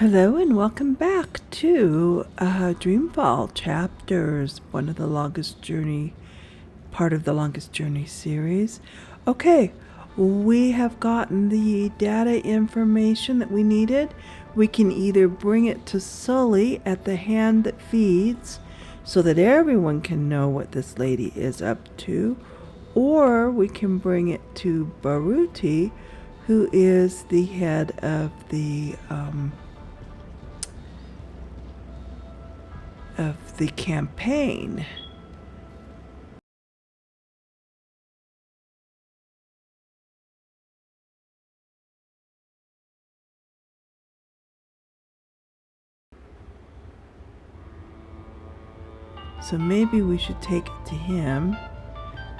Hello and welcome back to Dreamfall Chapters, part of the longest journey series. Okay, we have gotten the data information that we needed. We can either bring it to Sully at the Hand That Feeds so that everyone can know what this lady is up to, or we can bring it to Baruti, who is the head of the campaign. So maybe we should take it to him.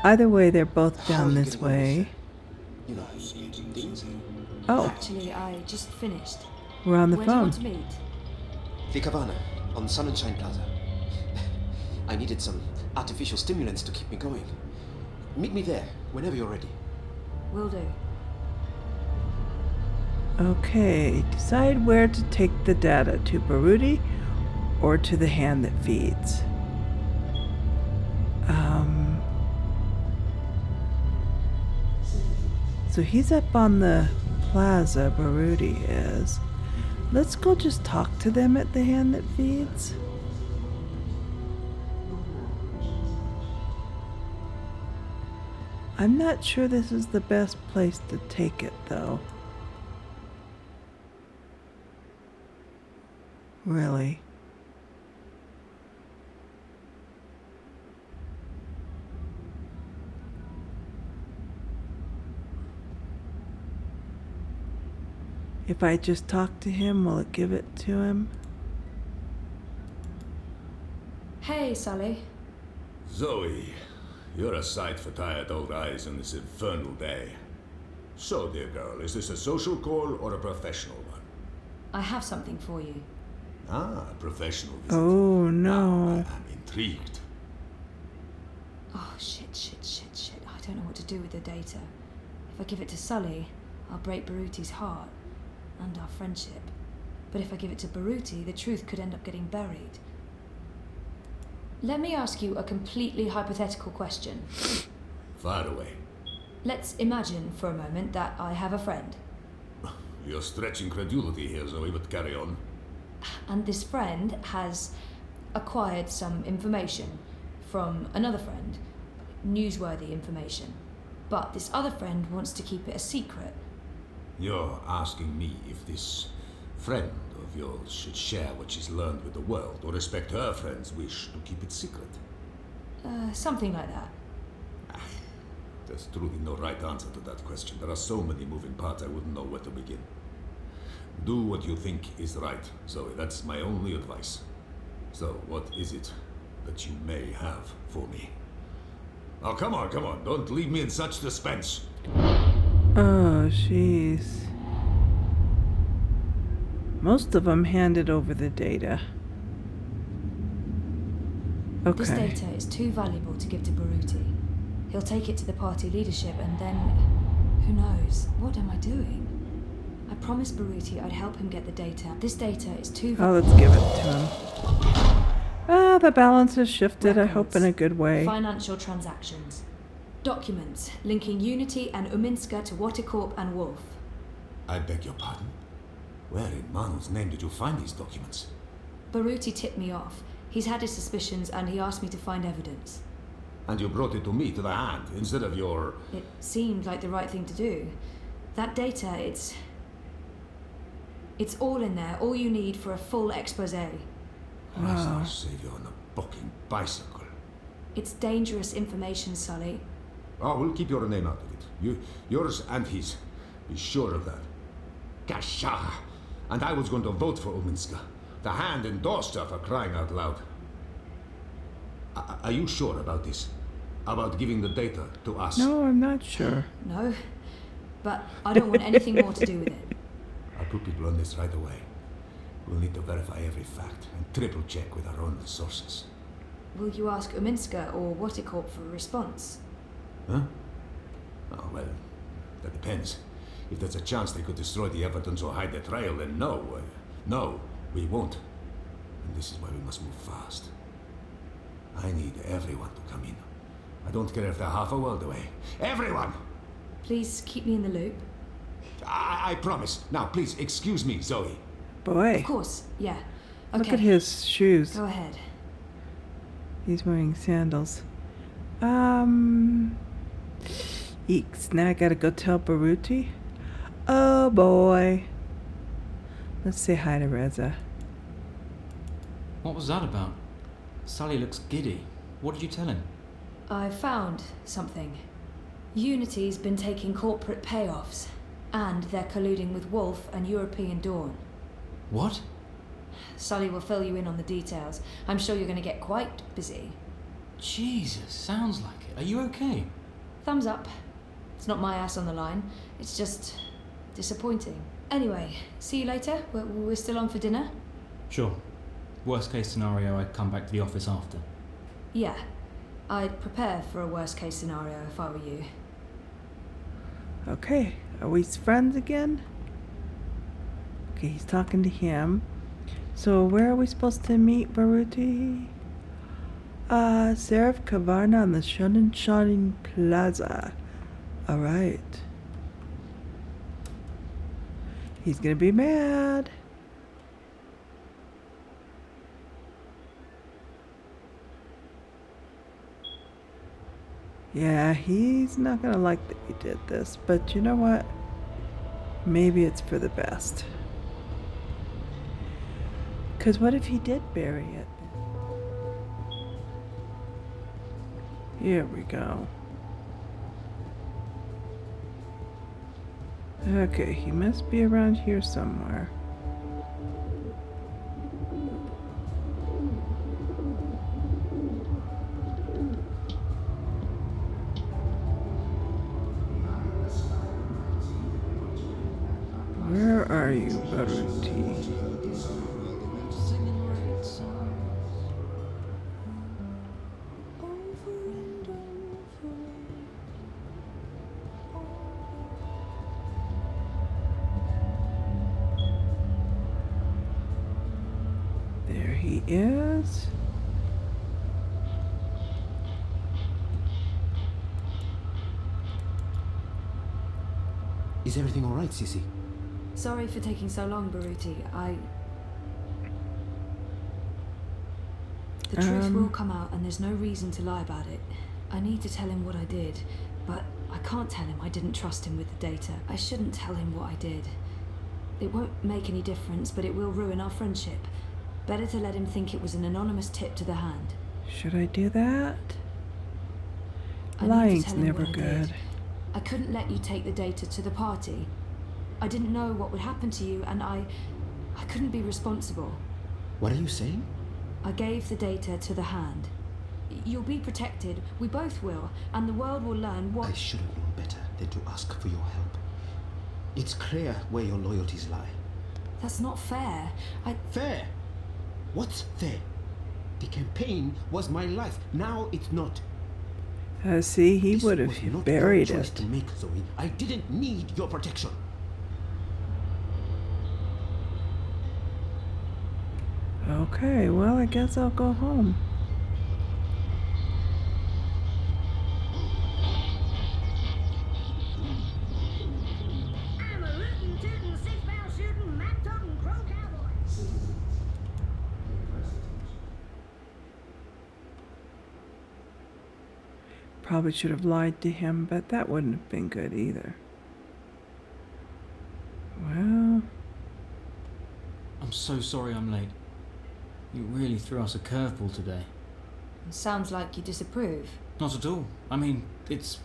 Either way, they're both down this way. Oh, Actually, I just finished. we're on the Where do you phone. want to meet? The Cabana, on Sunshine Plaza. I needed some artificial stimulants to keep me going. Meet me there, whenever you're ready. Will do. Okay, decide where to take the data, to Baruti or to the Hand That Feeds. So he's up on the plaza, Baruti is. Let's go just talk to them at the Hand That Feeds. I'm not sure this is the best place to take it, though. Really. If I just talk to him, will it give it to him? Hey, Sully. Zoe, you're a sight for tired old eyes on this infernal day. So, dear girl, is this a social call or a professional one? I have something for you. Ah, a professional visit. Oh, Now no. I am intrigued. Oh, shit. I don't know what to do with the data. If I give it to Sully, I'll break Baruti's heart and our friendship. But if I give it to Baruti, the truth could end up getting buried. Let me ask you a completely hypothetical question. Fire away. Let's imagine for a moment that I have a friend. You're stretching credulity here, Zoe, but carry on. And this friend has acquired some information from another friend, newsworthy information. But this other friend wants to keep it a secret. You're asking me if this friend of yours should share what she's learned with the world, or respect her friend's wish to keep it secret. Something like that. There's truly no right answer to that question. There are so many moving parts I wouldn't know where to begin. Do what you think is right, Zoe. That's my only advice. So, what is it that you may have for me? Oh, come on. Don't leave me in such suspense. Oh, jeez. Most of them handed over the data. Okay. This data is too valuable to give to Baruti. He'll take it to the party leadership and then... who knows? What am I doing? I promised Baruti I'd help him get the data. This data is too Oh, valuable. let's give it to him. Ah, the balance has shifted, I hope in a good way. Financial transactions. Documents linking Unity and Uminska to Watercorp and Wolf. I beg your pardon? Where in Manu's name did you find these documents? Baruti tipped me off. He's had his suspicions and he asked me to find evidence. And you brought it to me, to the Hand, instead of your... It seemed like the right thing to do. That data, it's all in there, all you need for a full expose. Christ our Savior on a bucking bicycle. It's dangerous information, Sully. Oh, we'll keep your name out of it. Yours and his. Be sure of that. Gasha! And I was going to vote for Uminska. The Hand endorsed her, for crying out loud. Are you sure about this? About giving the data to us? No, I'm not sure. No, but I don't want anything more to do with it. I'll put people on this right away. We'll need to verify every fact and triple check with our own sources. Will you ask Uminska or Watercorp for a response? Huh? Oh, well, that depends. If there's a chance they could destroy the evidence or hide the trail, then no. No, we won't. And this is why we must move fast. I need everyone to come in. I don't care if they're half a world away. Everyone! Please keep me in the loop. I promise. Now, please, excuse me, Zoe. Boy, Of course, yeah. Okay. look at his shoes. Go ahead. He's wearing sandals. Eeks, now I gotta go tell Baruti. Oh boy. Let's say hi to Reza. What was that about? Sully looks giddy. What did you tell him? I found something. Unity's been taking corporate payoffs, and they're colluding with Wolf and European Dawn. What? Sully will fill you in on the details. I'm sure you're going to get quite busy. Jesus, sounds like it. Are you okay? Thumbs up. It's not my ass on the line. It's just disappointing. Anyway, see you later. We're still on for dinner? Sure. Worst case scenario, I'd come back to the office after. Yeah. I'd prepare for a worst case scenario if I were you. Okay, are we friends again? Okay, he's talking to him. So where are we supposed to meet Baruti? Seraph Kavarna on the Shonen Plaza. Alright. He's gonna be mad. Yeah, he's not gonna like that we did this, but you know what? Maybe it's for the best. 'Cause what if he did bury it? Here we go. Okay, he must be around here somewhere. Where are you, Baruti? There he is. Is everything all right, Sissy? Sorry for taking so long, Baruti. The truth will come out, and there's no reason to lie about it. I need to tell him what I did, but I can't tell him I didn't trust him with the data. I shouldn't tell him what I did. It won't make any difference, but it will ruin our friendship. Better to let him think it was an anonymous tip to the hand. Should I do that? I need to Lying's tell him never what I good. did. I couldn't let you take the data to the party. I didn't know what would happen to you, and I couldn't be responsible. What are you saying? I gave the data to the hand. You'll be protected, we both will, and the world will learn what... I should have known better than to ask for your help. It's clear where your loyalties lie. That's not fair. Fair? What's fair? The campaign was my life. Now it's not. See, he This would was have not buried your choice it. to make, Zoe. I didn't need your protection. Okay, well, I guess I'll go home. I'm a rootin', tootin', six-barrel shootin', map-toting crow cowboy. Probably should have lied to him, but that wouldn't have been good either. Well, I'm so sorry I'm late. You really threw us a curveball today. Sounds like you disapprove. Not at all. I mean, it's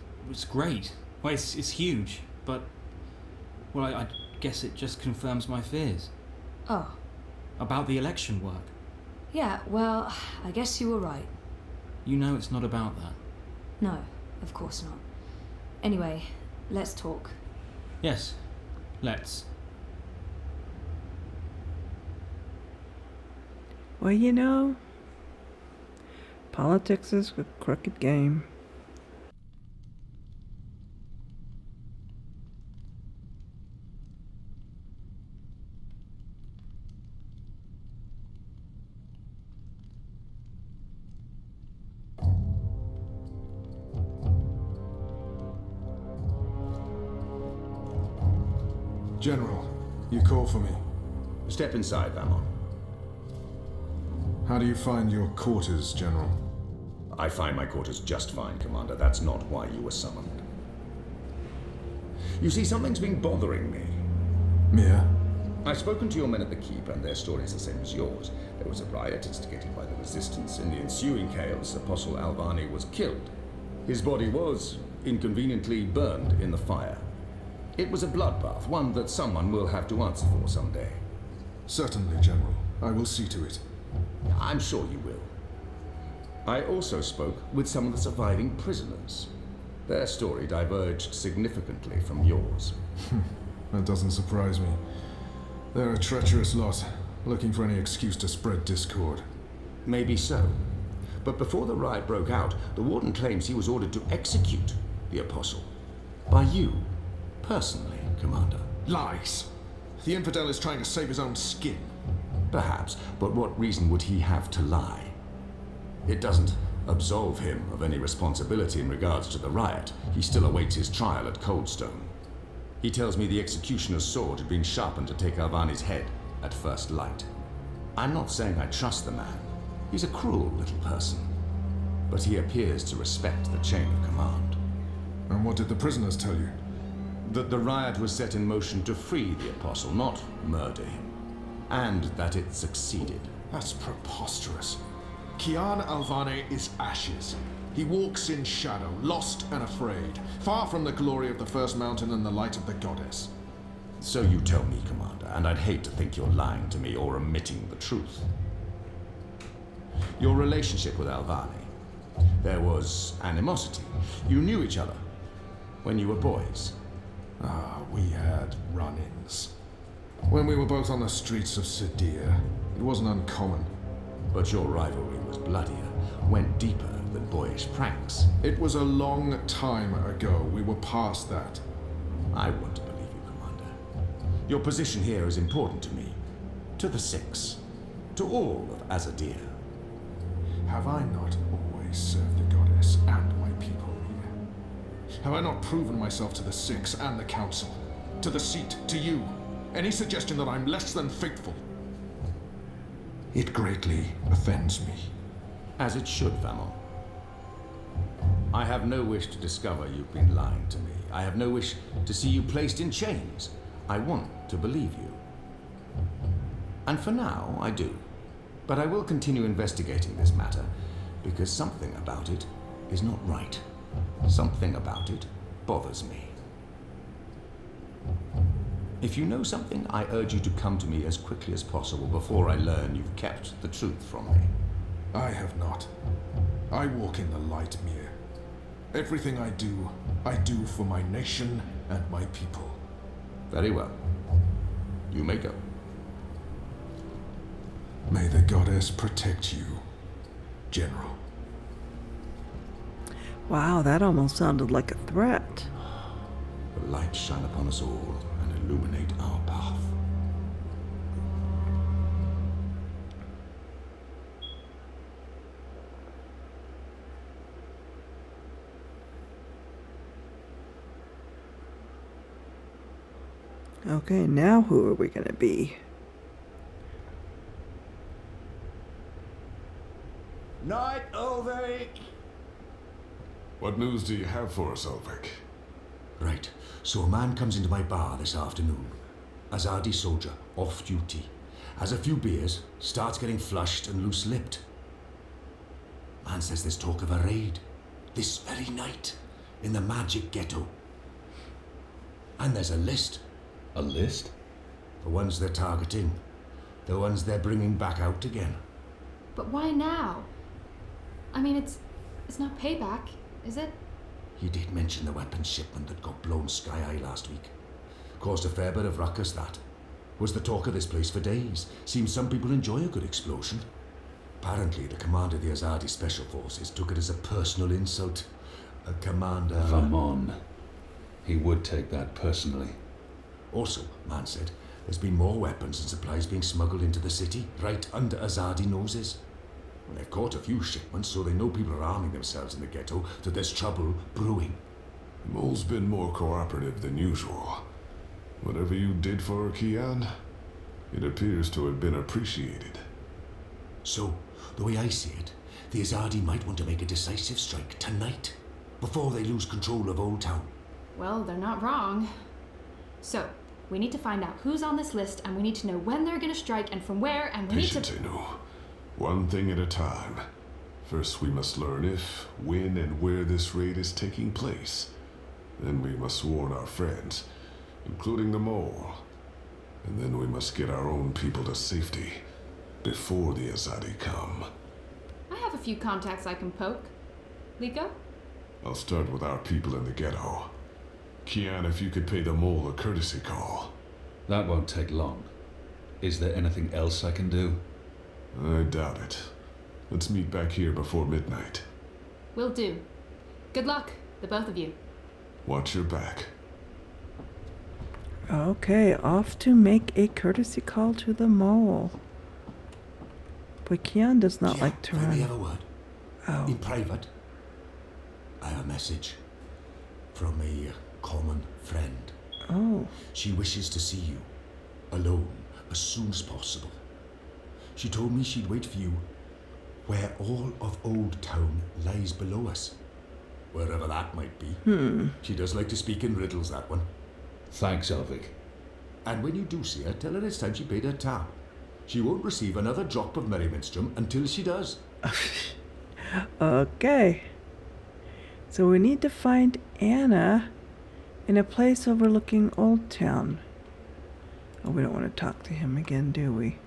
great. Well, it's huge, but... Well, I guess it just confirms my fears. Oh, About the election work. yeah, well, I guess you were right. You know it's not about that. No, of course not. Anyway, let's talk. Yes, let's. well, you know, politics is a crooked game. General, you call for me. Step inside, Vamon. How do you find your quarters, General? I find my quarters just fine, Commander. That's not why you were summoned. You see, something's been bothering me. Mia? I've spoken to your men at the Keep, and their story's the same as yours. There was a riot instigated by the Resistance. In the ensuing chaos, Apostle Alvane was killed. His body was, inconveniently, burned in the fire. It was a bloodbath, one that someone will have to answer for someday. Certainly, General. I will see to it. I'm sure you will. I also spoke with some of the surviving prisoners. Their story diverged significantly from yours. That doesn't surprise me. They're a treacherous lot, looking for any excuse to spread discord. Maybe so. But before the riot broke out, the Warden claims he was ordered to execute the Apostle. By you, personally, Commander. Lies! The infidel is trying to save his own skin. Perhaps, but what reason would he have to lie? It doesn't absolve him of any responsibility in regards to the riot. He still awaits his trial at Coldstone. He tells me the executioner's sword had been sharpened to take Alvane's head at first light. I'm not saying I trust the man. He's a cruel little person. But he appears to respect the chain of command. And what did the prisoners tell you? That the riot was set in motion to free the Apostle, not murder him. And that it succeeded. That's preposterous. Kian Alvane is ashes. He walks in shadow, lost and afraid, far from the glory of the First Mountain and the light of the Goddess. So you tell me, Commander, and I'd hate to think you're lying to me or omitting the truth. Your relationship with Alvane. There was animosity. You knew each other when you were boys. We had run-ins. When we were both on the streets of Sadia, it wasn't uncommon. But your rivalry was bloodier, went deeper than boyish pranks. It was a long time ago. We were past that. I want to believe you, Commander. Your position here is important to me, to the Six, to all of Azadir. Have I not always served the Goddess and my people here? Have I not proven myself to the Six and the Council? To the Seat, to you? Any suggestion that I'm less than faithful? It greatly offends me. As it should, Vamon. I have no wish to discover you've been lying to me. I have no wish to see you placed in chains. I want to believe you. And for now, I do. But I will continue investigating this matter, because something about it is not right. Something about it bothers me. If you know something, I urge you to come to me as quickly as possible before I learn you've kept the truth from me. I have not. I walk in the light, Mir. Everything I do for my nation and my people. Very well. You may go. May the Goddess protect you, General. Wow, that almost sounded like a threat. The light shine upon us all and illuminate our path. Okay, now who are we going to be? Night, Ulrich! What news do you have for us, Ulrich? Right, so a man comes into my bar this afternoon. Azadi soldier, off duty. Has a few beers, starts getting flushed and loose-lipped. Man says there's talk of a raid. This very night, in the magic ghetto. And there's a list. A list? The ones they're targeting. The ones they're bringing back out again. But why now? I mean, it's not payback, is it? He did mention the weapons shipment that got blown sky-high last week. Caused a fair bit of ruckus, that. Was the talk of this place for days. Seems some people enjoy a good explosion. Apparently, the commander of the Azadi Special Forces took it as a personal insult. A commander... Vamon. He would take that personally. Also, man said, there's been more weapons and supplies being smuggled into the city, right under Azadi noses. Well, they've caught a few shipments, so they know people are arming themselves in the ghetto, that there's trouble brewing. Mole's been more cooperative than usual. Whatever you did for her, Kian, it appears to have been appreciated. So, the way I see it, the Azadi might want to make a decisive strike tonight, before they lose control of Old Town. Well, they're not wrong. So, we need to find out who's on this list, and we need to know when they're gonna strike and from where, and we need to... Patience, Inu. One thing at a time. First we must learn if, when, and where this raid is taking place. Then we must warn our friends, including the mole. And then we must get our own people to safety, before the Azadi come. I have a few contacts I can poke. Liko? I'll start with our people in the ghetto. Kian, if you could pay the mole a courtesy call. That won't take long. Is there anything else I can do? I doubt it. Let's meet back here before midnight. Will do. Good luck, the both of you. Watch your back. Okay, off to make a courtesy call to the mole. But Kian does not like to Let me run. have a word. Oh. In private. I have a message from a common friend. Oh. She wishes to see you, alone, as soon as possible. She told me she'd wait for you where all of Old Town lies below us. Wherever that might be. She does like to speak in riddles, that one. Thanks, Elvik. And when you do see her, tell her it's time she paid her tab. She won't receive another drop of Merriminstrom until she does. Okay. So we need to find Anna in a place overlooking Old Town. Oh, we don't want to talk to him again, do we?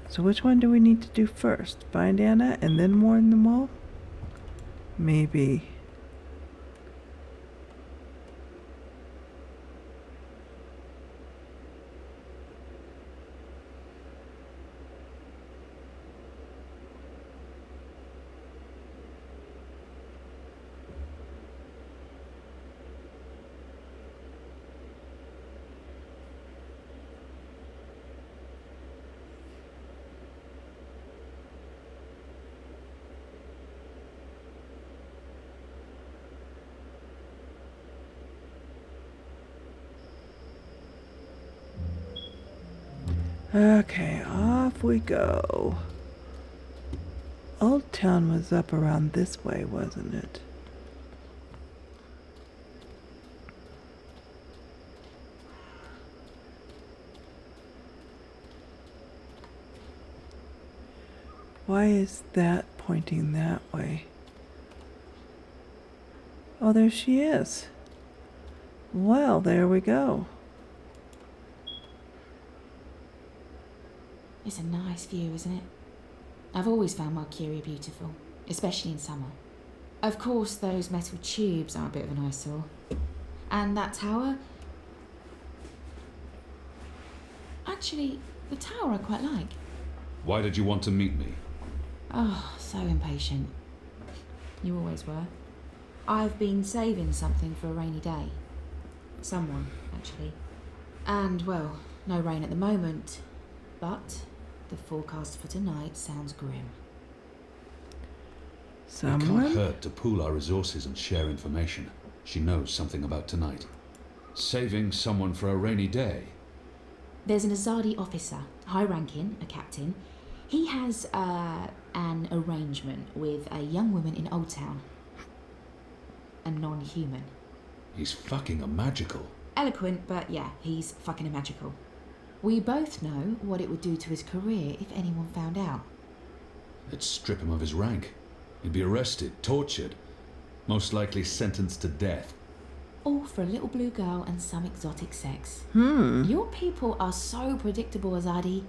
So which one do we need to do first? Find Anna and then warn them all? Maybe. Okay, off we go. Old Town was up around this way, wasn't it? Why is that pointing that way? Oh, there she is. Well, there we go. It's a nice view, isn't it? I've always found Marcuria beautiful, especially in summer. Of course, those metal tubes are a bit of an eyesore. And that tower... Actually, the tower I quite like. Why did you want to meet me? Oh, so impatient. You always were. I've been saving something for a rainy day. Someone, actually. And, well, no rain at the moment, but the forecast for tonight sounds grim. It Someone? can't hurt to pool our resources and share information. She knows something about tonight. Saving someone for a rainy day. There's an Azadi officer, high-ranking, a captain. He has an arrangement with a young woman in Old Town. A non-human. He's fucking a magical. Eloquent, but yeah, he's fucking magical. We both know what it would do to his career if anyone found out. It'd strip him of his rank. He'd be arrested, tortured, most likely sentenced to death. All for a little blue girl and some exotic sex. Your people are so predictable, Azadi.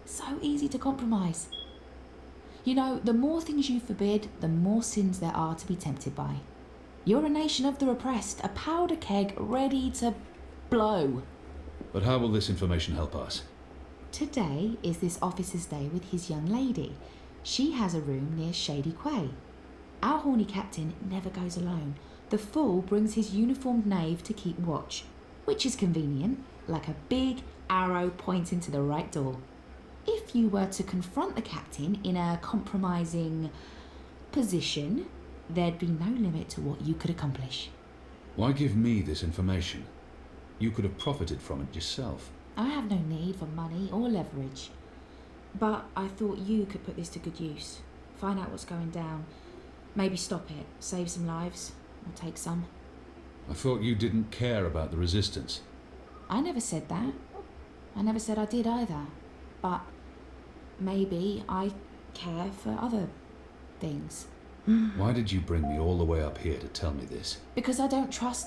So easy to compromise. You know, the more things you forbid, the more sins there are to be tempted by. You're a nation of the repressed, a powder keg ready to blow. But how will this information help us? Today is this officer's day with his young lady. She has a room near Shady Quay. Our horny captain never goes alone. The fool brings his uniformed knave to keep watch, which is convenient, like a big arrow pointing to the right door. If you were to confront the captain in a compromising position, there'd be no limit to what you could accomplish. Why give me this information? You could have profited from it yourself. I have no need for money or leverage. But I thought you could put this to good use. Find out what's going down. Maybe stop it, save some lives, or take some. I thought you didn't care about the resistance. I never said that. I never said I did either. But maybe I care for other things. Why did you bring me all the way up here to tell me this? Because I don't trust...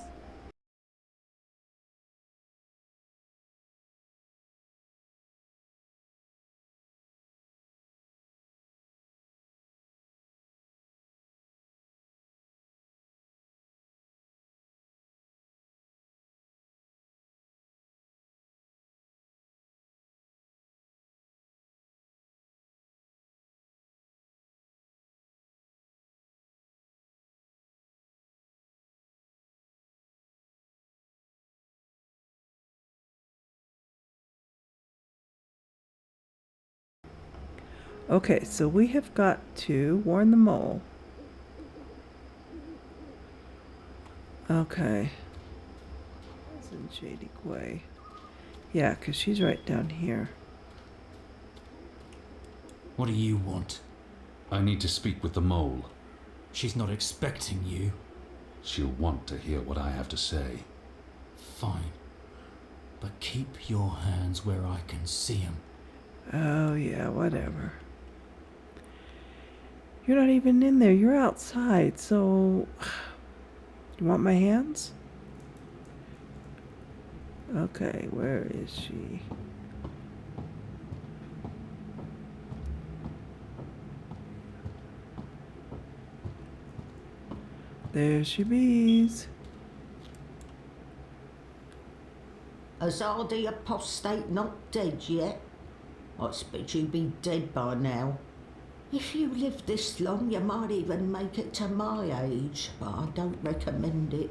Okay, so we have got to warn the mole. Okay. It's in Shady Quay. Yeah, because she's right down here. What do you want? I need to speak with the mole. She's not expecting you. She'll want to hear what I have to say. Fine. But keep your hands where I can see them. Oh, yeah, whatever. You're not even in there. You're outside, so... You want my hands? Okay, where is she? There she be. Are the apostate not dead yet? I expect you'd be dead by now. If you live this long, you might even make it to my age, but I don't recommend it.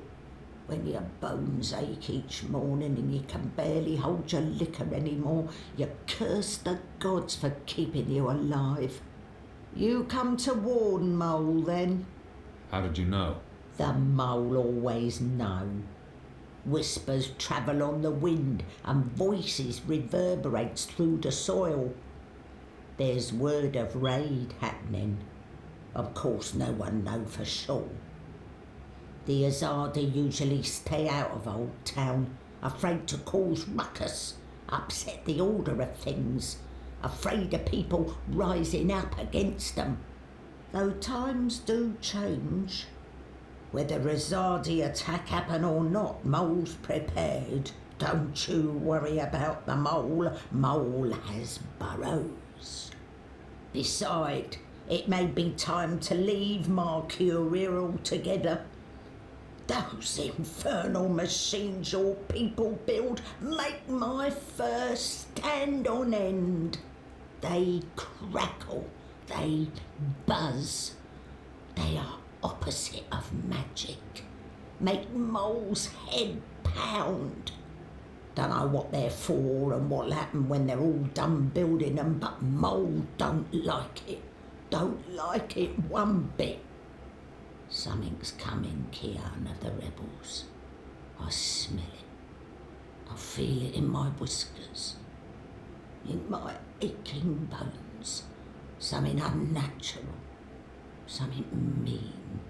When your bones ache each morning and you can barely hold your liquor anymore, you curse the gods for keeping you alive. You come to warn, Mole, then? How did you know? The Mole always know. Whispers travel on the wind and voices reverberates through the soil. There's word of raid happening. Of course, no one know for sure. The Azadi usually stay out of Old Town, afraid to cause ruckus, upset the order of things, afraid of people rising up against them. Though times do change. Whether Azadi attack happen or not, Mole's prepared. Don't you worry about the Mole. Mole has burrows. Besides, it may be time to leave Mercuria altogether. Those infernal machines your people build make my fur stand on end. They crackle, they buzz. They are opposite of magic. Make Mole's head pound. Don't know what they're for and what'll happen when they're all done building them, but Mole don't like it. Don't like it one bit. Something's coming, Kian, of the rebels. I smell it. I feel it in my whiskers. In my aching bones. Something unnatural. Something mean.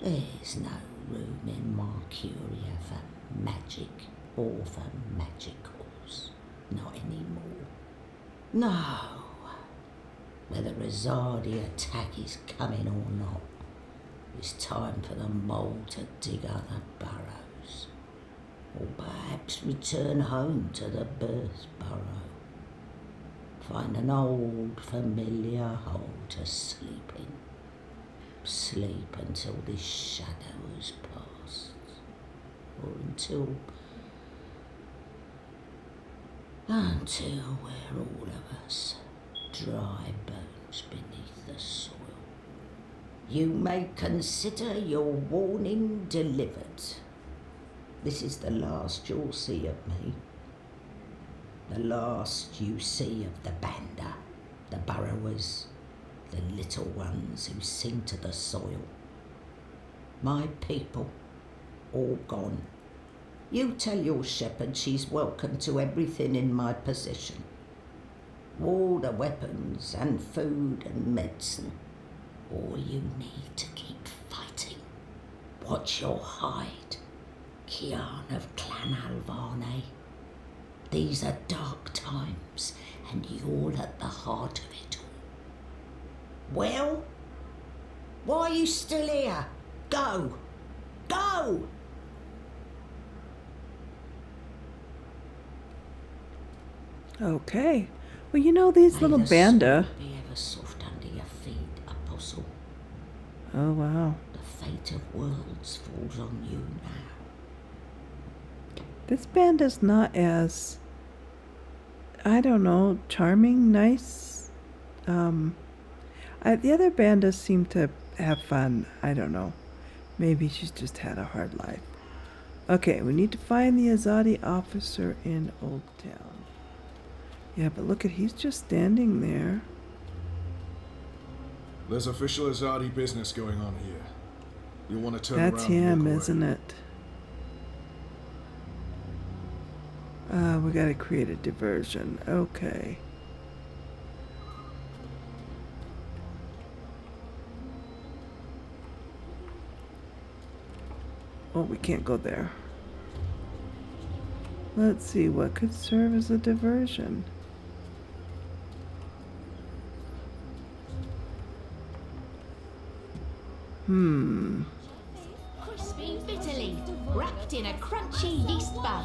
There's no room in Mercuria for magic or for magicals. Not anymore. No. Whether Azadi attack is coming or not, it's time for the Mole to dig other burrows. Or perhaps return home to the birth burrow. Find an old familiar hole to sleep in. Sleep until this shadow has passed. Or until we're all of us dry bones beneath the soil. You may consider your warning delivered. This is the last you'll see of me. The last you see of the Banda, the burrowers, the little ones who sing to the soil. My people, all gone. You tell your shepherd she's welcome to everything in my possession. All the weapons and food and medicine. All you need to keep fighting. Watch your hide, Kian of Clan Alvane. These are dark times, and you're at the heart of it all. Well, why are you still here? Go! Go! Okay. Well, you know, these little May the banda. sword be ever soft under your feet, Apostle. Oh, wow. The fate of worlds falls on you now. This banda's not as, I don't know, charming, nice. The other bandas seem to have fun. I don't know. Maybe she's just had a hard life. Okay, we need to find the Azadi officer in Old Town. Yeah, but look at, he's just standing there. There's official Azadi business going on here. You'll want to turn around That's and him, walk away. isn't it? We gotta create a diversion. Okay. Oh, we can't go there. Let's see, what could serve as a diversion? Crispy bitterly, wrapped in a crunchy yeast bun.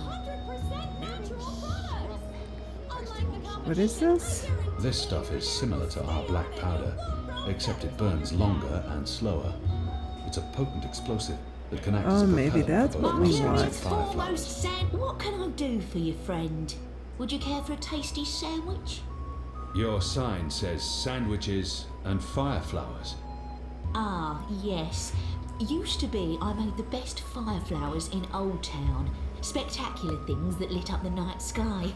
What is this? This stuff is similar to our black powder, except it burns longer and slower. It's a potent explosive that can act as a maybe propellant that's for what both we missiles and want. Foremost fireflies. sand. What can I do for you, friend? Would you care for a tasty sandwich? Your sign says sandwiches and fireflowers. Ah, yes. Used to be I made the best fireflowers in Old Town. Spectacular things that lit up the night sky.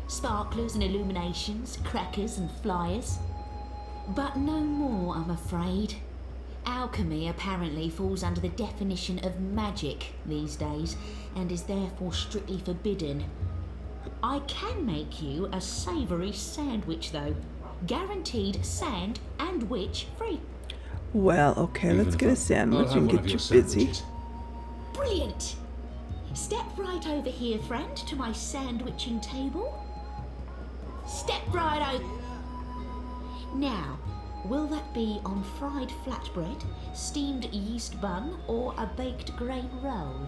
Sparklers and illuminations, crackers and flyers. But no more, I'm afraid. Alchemy apparently falls under the definition of magic these days, and is therefore strictly forbidden. I can make you a savoury sandwich, though. Guaranteed sand and witch free. Well, okay, let's get a sandwich and get you busy. Brilliant! Step right over here, friend, to my sandwiching table. Step right over. Now, will that be on fried flatbread, steamed yeast bun, or a baked grain roll?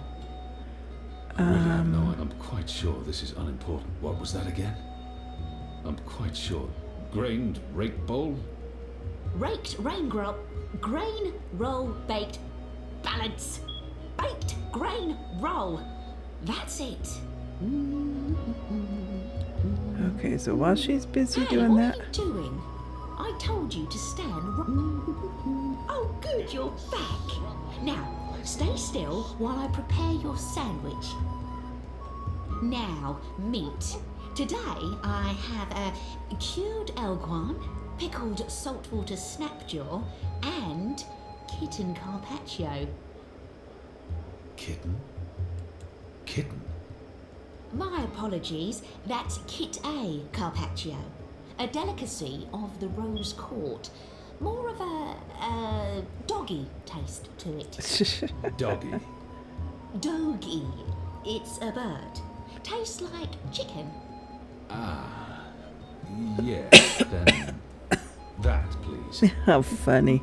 I really have no idea. I'm quite sure this is unimportant. What was that again? I'm quite sure. Grained rake bowl? Raked grain roll baked balance. Baked grain roll. That's it. Okay, so while she's busy Hey, doing what that. are you doing? I told you to stand. Oh, good, you're back. Now, stay still while I prepare your sandwich. Now, meat. Today I have a cured elguan, pickled saltwater snapjaw, and kitten carpaccio. Kitten? Kitten? My apologies, that's Kit A carpaccio, a delicacy of the Rose Court. More of a doggy taste to it. Doggy. Doggy. It's a bird. Tastes like chicken. Ah. Yes, then that, please. How funny.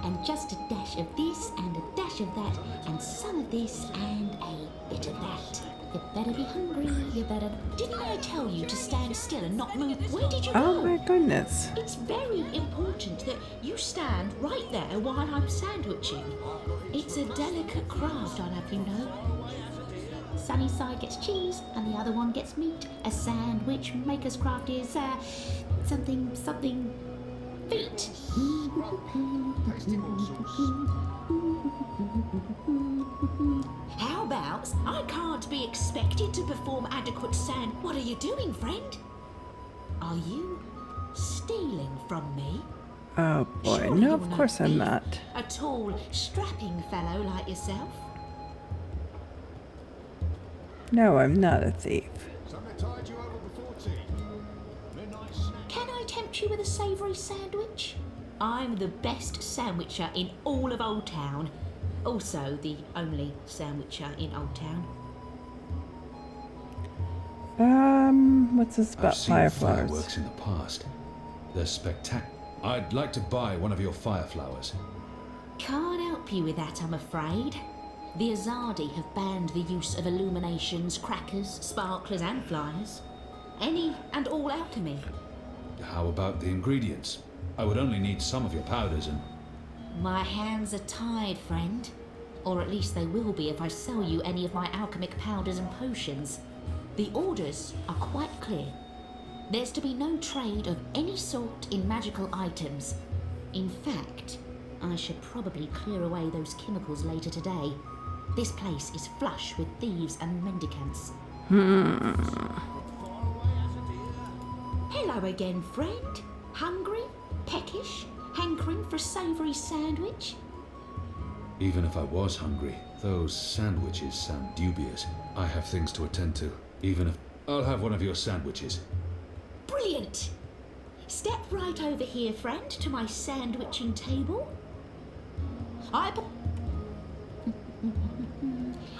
And just a dash of this and a dash of that and some of this and a bit of that. You better be hungry, you better... Didn't I tell you to stand still and not move? Where did you go? Oh my goodness. It's very important that you stand right there while I'm sandwiching. It's a delicate craft, I'll have you know. Sunny side gets cheese and the other one gets meat. A sandwich maker's craft is something feet. How about I can't be expected to perform adequate sand? What are you doing, friend? Are you stealing from me? Oh boy, Surely no, you're of no course I'm thief. not. A tall, strapping fellow like yourself. No, I'm not a thief. Can I tempt you with a savoury sandwich? I'm the best sandwicher in all of Old Town. Also, the only sandwicher in Old Town. What's this about I've seen fireflowers? fireworks in the past. They're spectacular. I'd like to buy one of your fireflowers. Can't help you with that, I'm afraid. The Azadi have banned the use of illuminations, crackers, sparklers and flyers. Any and all alchemy. How about the ingredients? I would only need some of your powders and... My hands are tied, friend. Or at least they will be if I sell you any of my alchemic powders and potions. The orders are quite clear. There's to be no trade of any sort in magical items. In fact, I should probably clear away those chemicals later today. This place is flush with thieves and mendicants. Hello again, friend. Hungry? Peckish? Hankering for a savoury sandwich? Even if I was hungry, those sandwiches sound dubious. I have things to attend to. Even if... I'll have one of your sandwiches. Brilliant! Step right over here, friend, to my sandwiching table.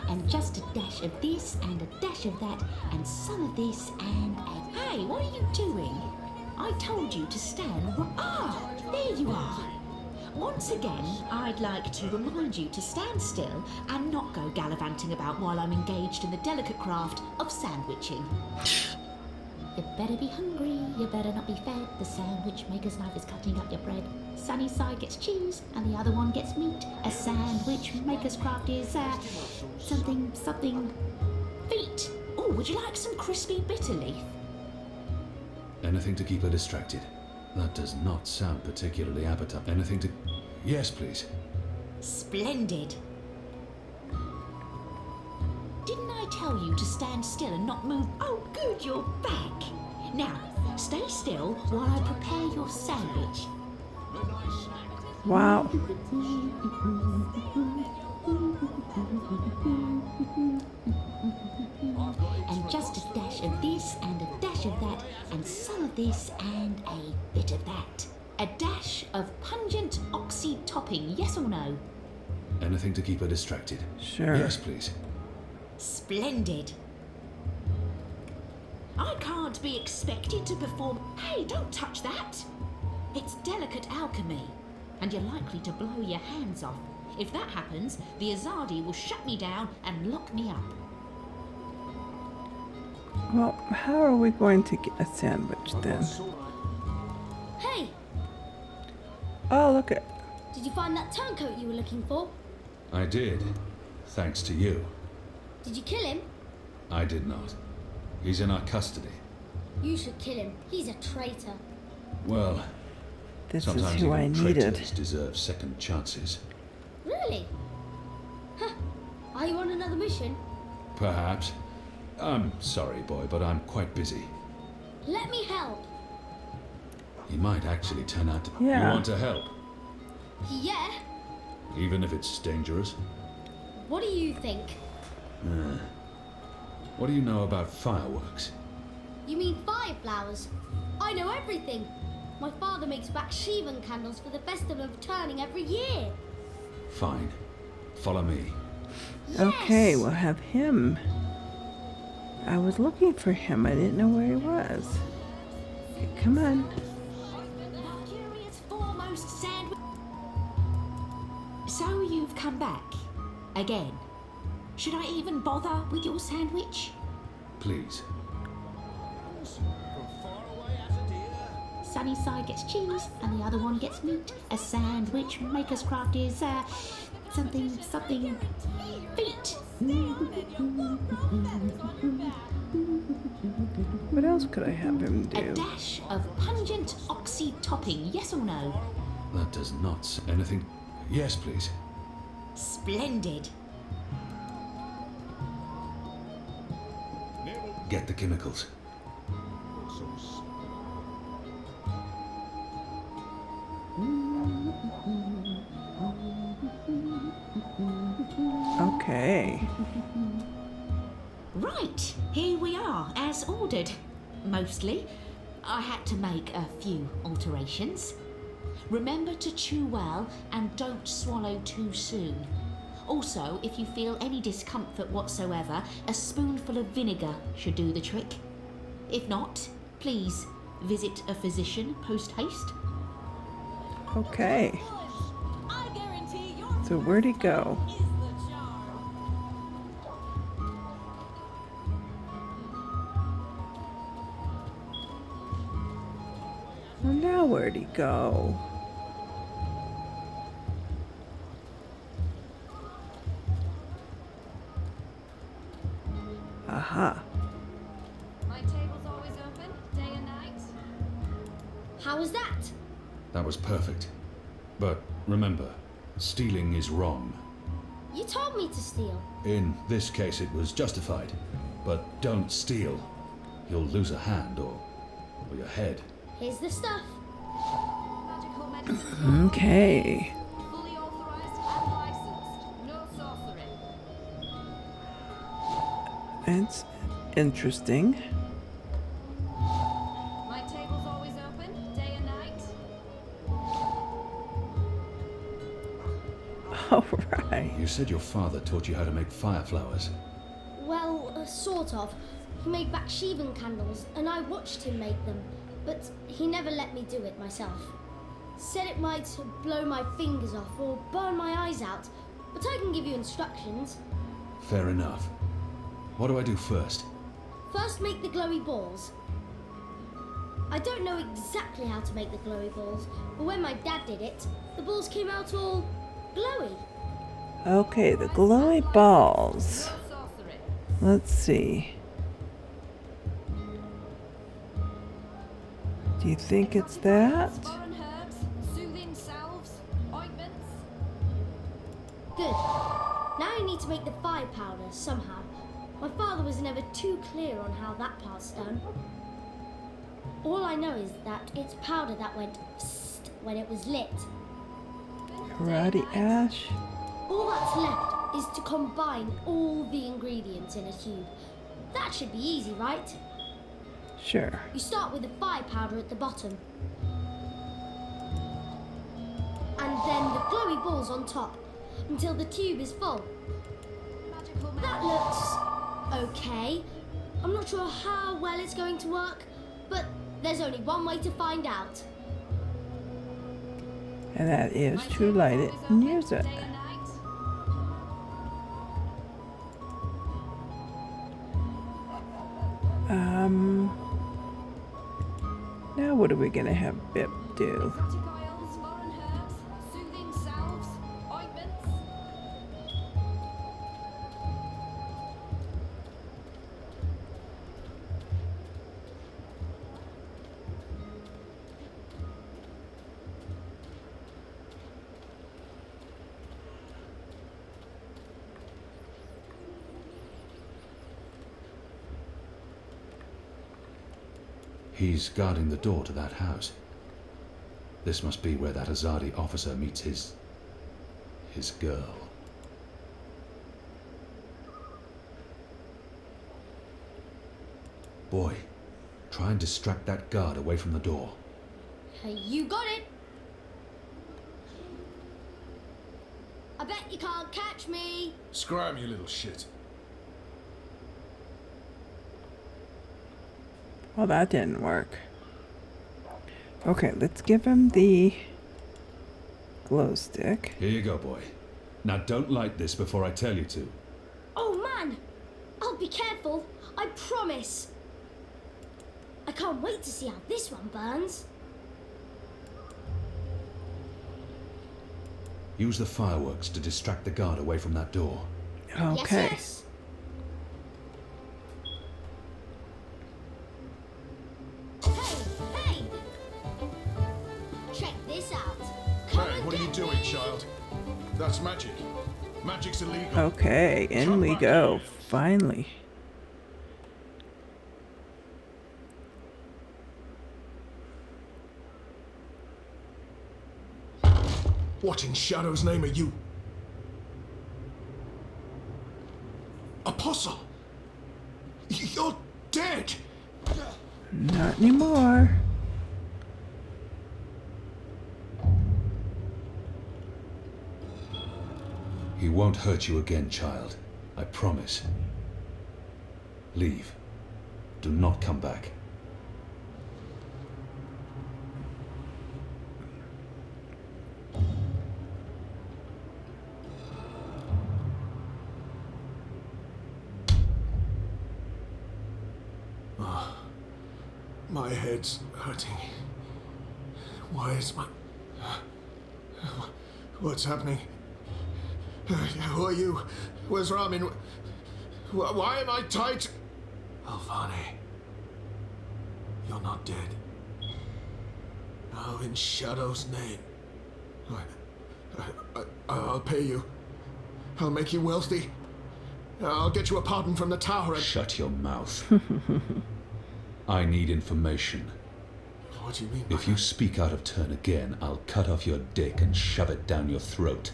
And just a dash of this and a dash of that and some of this and a... Hey, what are you doing? I told you to stand... there you are. Once again, I'd like to remind you to stand still and not go gallivanting about while I'm engaged in the delicate craft of sandwiching. You better be hungry, you better not be fed. The sandwich maker's knife is cutting up your bread. Sunny side gets cheese and the other one gets meat. A sandwich maker's craft is something feet. Oh, would you like some crispy bitter leaf? Anything to keep her distracted. That does not sound particularly appetizing. Anything to... Yes, please. Splendid. Didn't I tell you to stand still and not move? Oh, good, you're back. Now, stay still while I prepare your sandwich. Wow. And just a dash of this and a dash of that and some of this and a bit of that. A dash of pungent oxy topping, yes or no? Anything to keep her distracted. Sure. Yes, please. Splendid. I can't be expected to perform... Hey, don't touch that! It's delicate alchemy, and you're likely to blow your hands off. If that happens, the Azadi will shut me down and lock me up. Well, how are we going to get a sandwich then? Hey, Oh, look at... did you find that turncoat you were looking for? I did. Thanks to you. Did you kill him? I did not. He's in our custody. You should kill him. He's a traitor. Well, This sometimes is who I even needed. traitors deserve second chances. Really? Huh. Are you on another mission? Perhaps. I'm sorry, boy, but I'm quite busy. Let me help. He might actually turn out to... Yeah. You want to help? Yeah. Even if it's dangerous? What do you think? What do you know about fireworks? You mean fireflowers? I know everything. My father makes Bakshivan candles for the Festival of Turning every year. Fine. Follow me. Okay, we'll have him. I was looking for him. I didn't know where he was. Okay, come on. Curious foremost sandwich. So you've come back. Again. Should I even bother with your sandwich? Please. Sunny side gets cheese and the other one gets meat. A sandwich maker's craft is something feet. What else could I have him A do? dash of pungent oxy topping, yes or no? That does not s- anything... Yes, please. Splendid. Get the chemicals. Okay. Right. Right, here we are, as ordered. Mostly. I had to make a few alterations. Remember to chew well and don't swallow too soon. Also, if you feel any discomfort whatsoever, a spoonful of vinegar should do the trick. If not, please visit a physician post-haste. Okay. So where'd he go? Well, now where'd he go? Aha. My table's always open, day and night. How was that? That was perfect. But remember, stealing is wrong. You told me to steal. In this case, it was justified. But don't steal. You'll lose a hand or your head. Here's the stuff. Magical medicine. Okay. Fully authorized and licensed. No sorcery. It's interesting. My table's always open, day and night. All right. You said your father taught you how to make fire flowers. Well, sort of. He made Baksheevan candles, and I watched him make them, but he never let me do it myself. Said it might blow my fingers off or burn my eyes out, but I can give you instructions. Fair enough. What do I do first? First, make the glowy balls. I don't know exactly how to make the glowy balls, but when my dad did it, the balls came out all glowy. Okay, the glowy balls. No sorcery. Let's see. Do you think it's that? Foreign herbs, soothing salves, ointments. Good. Now I need to make the fire powder somehow. My father was never too clear on how that part's done. All I know is that it's powder that went psst when it was lit. Karate ash. All that's left is to combine all the ingredients in a tube. That should be easy, right? Sure. You start with the fire powder at the bottom. And then the glowy balls on top until the tube is full. Magical That looks okay. I'm not sure how well it's going to work, but there's only one way to find out. And that is to light it and use it. Day and night. Now what are we gonna have Bip do? Exotic oils, foreign herbs, soothing salves, ointments. He's guarding the door to that house. This must be where that Azadi officer meets his girl. Boy, try and distract that guard away from the door. Hey, you got it. I bet you can't catch me. Scram, you little shit. Well, that didn't work. Okay, let's give him the glow stick. Here you go, boy. Now don't light this before I tell you to. Oh man, I'll be careful. I promise. I can't wait to see how this one burns. Use the fireworks to distract the guard away from that door. Okay. Yes. Hey! Check this out. Come Hey, and what are you get doing, me. child? That's magic. Magic's illegal. Okay, in we go. Finally. What in Shadow's name are you? Apostle! You're dead! Not anymore. He won't hurt you again, child. I promise. Leave. Do not come back. My head's hurting. Why is my... What's happening? Who are you? Where's Ramin? Why am I tied? Alvane. You're not dead. Oh, in Shadow's name. I'll pay you. I'll make you wealthy. I'll get you a pardon from the tower and... Shut your mouth. I need information. What do you mean? If you speak out of turn again, I'll cut off your dick and shove it down your throat.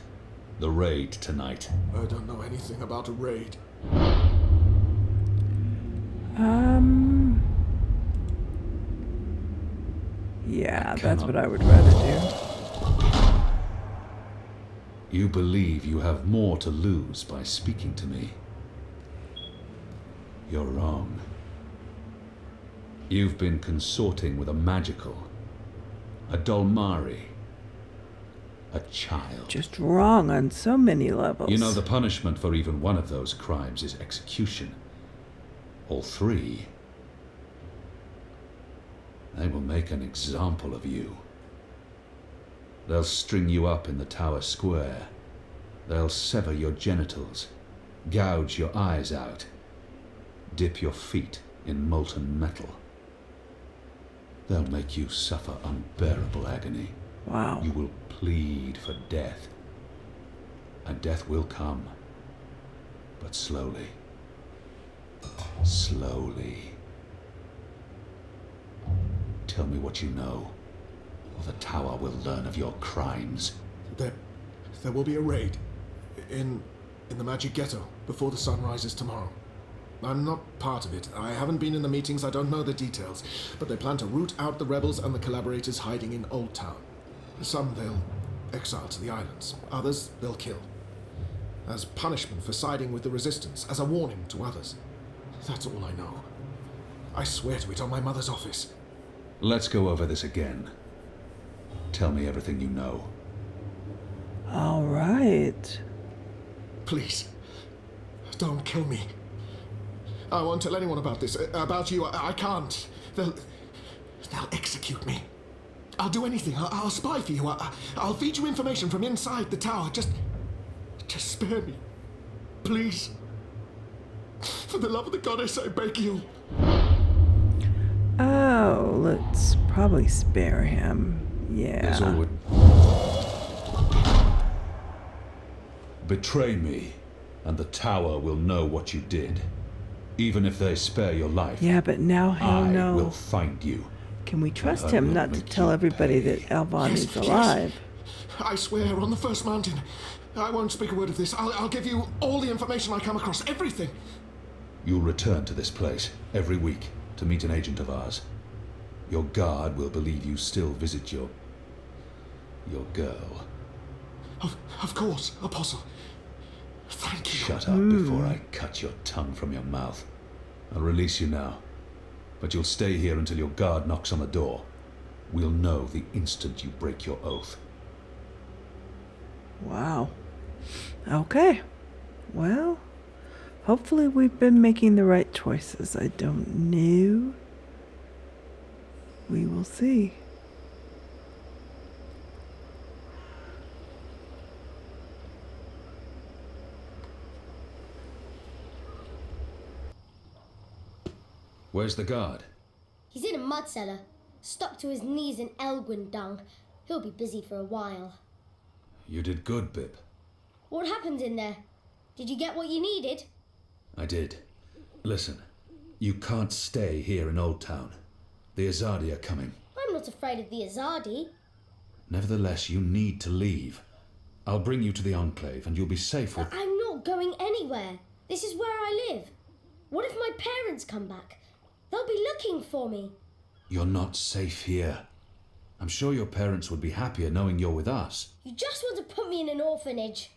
The raid tonight. I don't know anything about a raid. Yeah, that's what I would rather do. You believe you have more to lose by speaking to me. You're wrong. You've been consorting with a magical, a Dolmari, a child. Just wrong on so many levels. You know, the punishment for even one of those crimes is execution. All three. They will make an example of you. They'll string you up in the tower square. They'll sever your genitals, gouge your eyes out, dip your feet in molten metal. They'll make you suffer unbearable agony. Wow. You will plead for death. And death will come. But slowly. Slowly. Tell me what you know, or the tower will learn of your crimes. There will be a raid in the Magic Ghetto before the sun rises tomorrow. I'm not part of it. I haven't been in the meetings, I don't know the details. But they plan to root out the rebels and the collaborators hiding in Old Town. Some they'll exile to the islands. Others they'll kill. As punishment for siding with the resistance, as a warning to others. That's all I know. I swear to it on my mother's office. Let's go over this again. Tell me everything you know. All right. Please, don't kill me. I won't tell anyone about this. About you, I can't. They'll execute me. I'll do anything. I'll spy for you. I'll feed you information from inside the tower. Just spare me. Please. For the love of the goddess, I beg you. Oh, let's probably spare him. There's Yeah. always... Betray me, and the tower will know what you did. Even if they spare your life. Yeah, but now he'll I know. will find you. Can we trust I him will not to make tell you everybody pay. that Alvane Yes, is alive? Yes. I swear on the first mountain. I won't speak a word of this. I'll give you all the information I come across. Everything. You'll return to this place every week to meet an agent of ours. Your guard will believe you still visit your girl. Of course, Apostle. Thank you. Shut up before I cut your tongue from your mouth. I'll release you now, but you'll stay here until your guard knocks on the door. We'll know the instant you break your oath. Wow. Okay. Well, hopefully we've been making the right choices. I don't know. We will see. Where's the guard? He's in a mud cellar, stuck to his knees in Elgwyn dung. He'll be busy for a while. You did good, Bib. What happened in there? Did you get what you needed? I did. Listen, you can't stay here in Old Town. The Azadi are coming. I'm not afraid of the Azadi. Nevertheless, you need to leave. I'll bring you to the Enclave and you'll be safe with... But I'm not going anywhere. This is where I live. What if my parents come back? They'll be looking for me. You're not safe here. I'm sure your parents would be happier knowing you're with us. You just want to put me in an orphanage.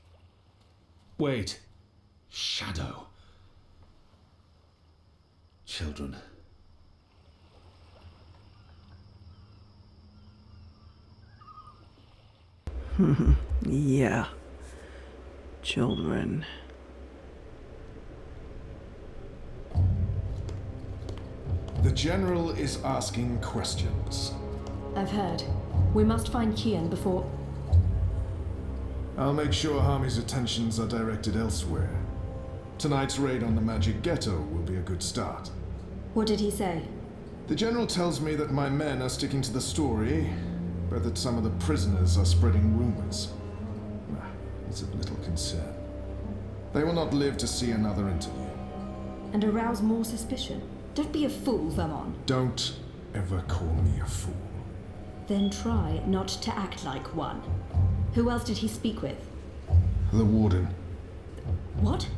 Wait. Shadow. Children. Yeah. Children. The General is asking questions. I've heard. We must find Kian before... I'll make sure Harmy's attentions are directed elsewhere. Tonight's raid on the Magic Ghetto will be a good start. What did he say? The General tells me that my men are sticking to the story, but that some of the prisoners are spreading rumors. It's of little concern. They will not live to see another interview. And arouse more suspicion? Don't be a fool, Vermon. Don't ever call me a fool. Then try not to act like one. Who else did he speak with? The Warden. What?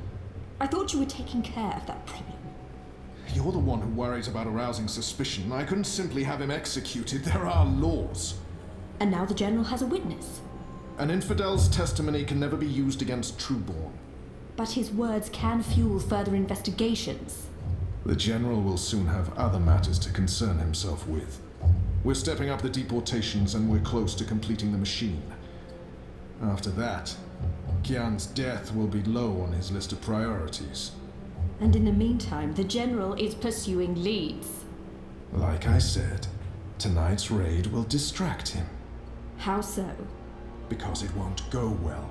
I thought you were taking care of that problem. You're the one who worries about arousing suspicion. I couldn't simply have him executed. There are laws. And now the General has a witness. An infidel's testimony can never be used against Trueborn. But his words can fuel further investigations. The General will soon have other matters to concern himself with. We're stepping up the deportations and we're close to completing the machine. After that, Kian's death will be low on his list of priorities. And in the meantime, the General is pursuing leads. Like I said, tonight's raid will distract him. How so? Because it won't go well.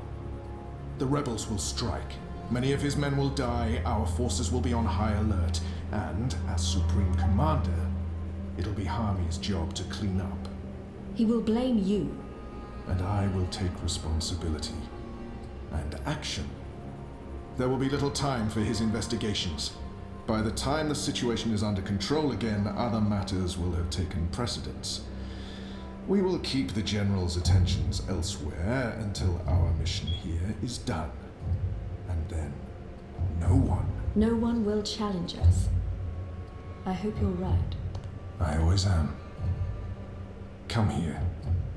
The rebels will strike. Many of his men will die, our forces will be on high alert, and, as Supreme Commander, it'll be Harmy's job to clean up. He will blame you. And I will take responsibility. And action. There will be little time for his investigations. By the time the situation is under control again, other matters will have taken precedence. We will keep the General's attentions elsewhere until our mission here is done. And then, No one will challenge us. I hope you're right. I always am. Come here.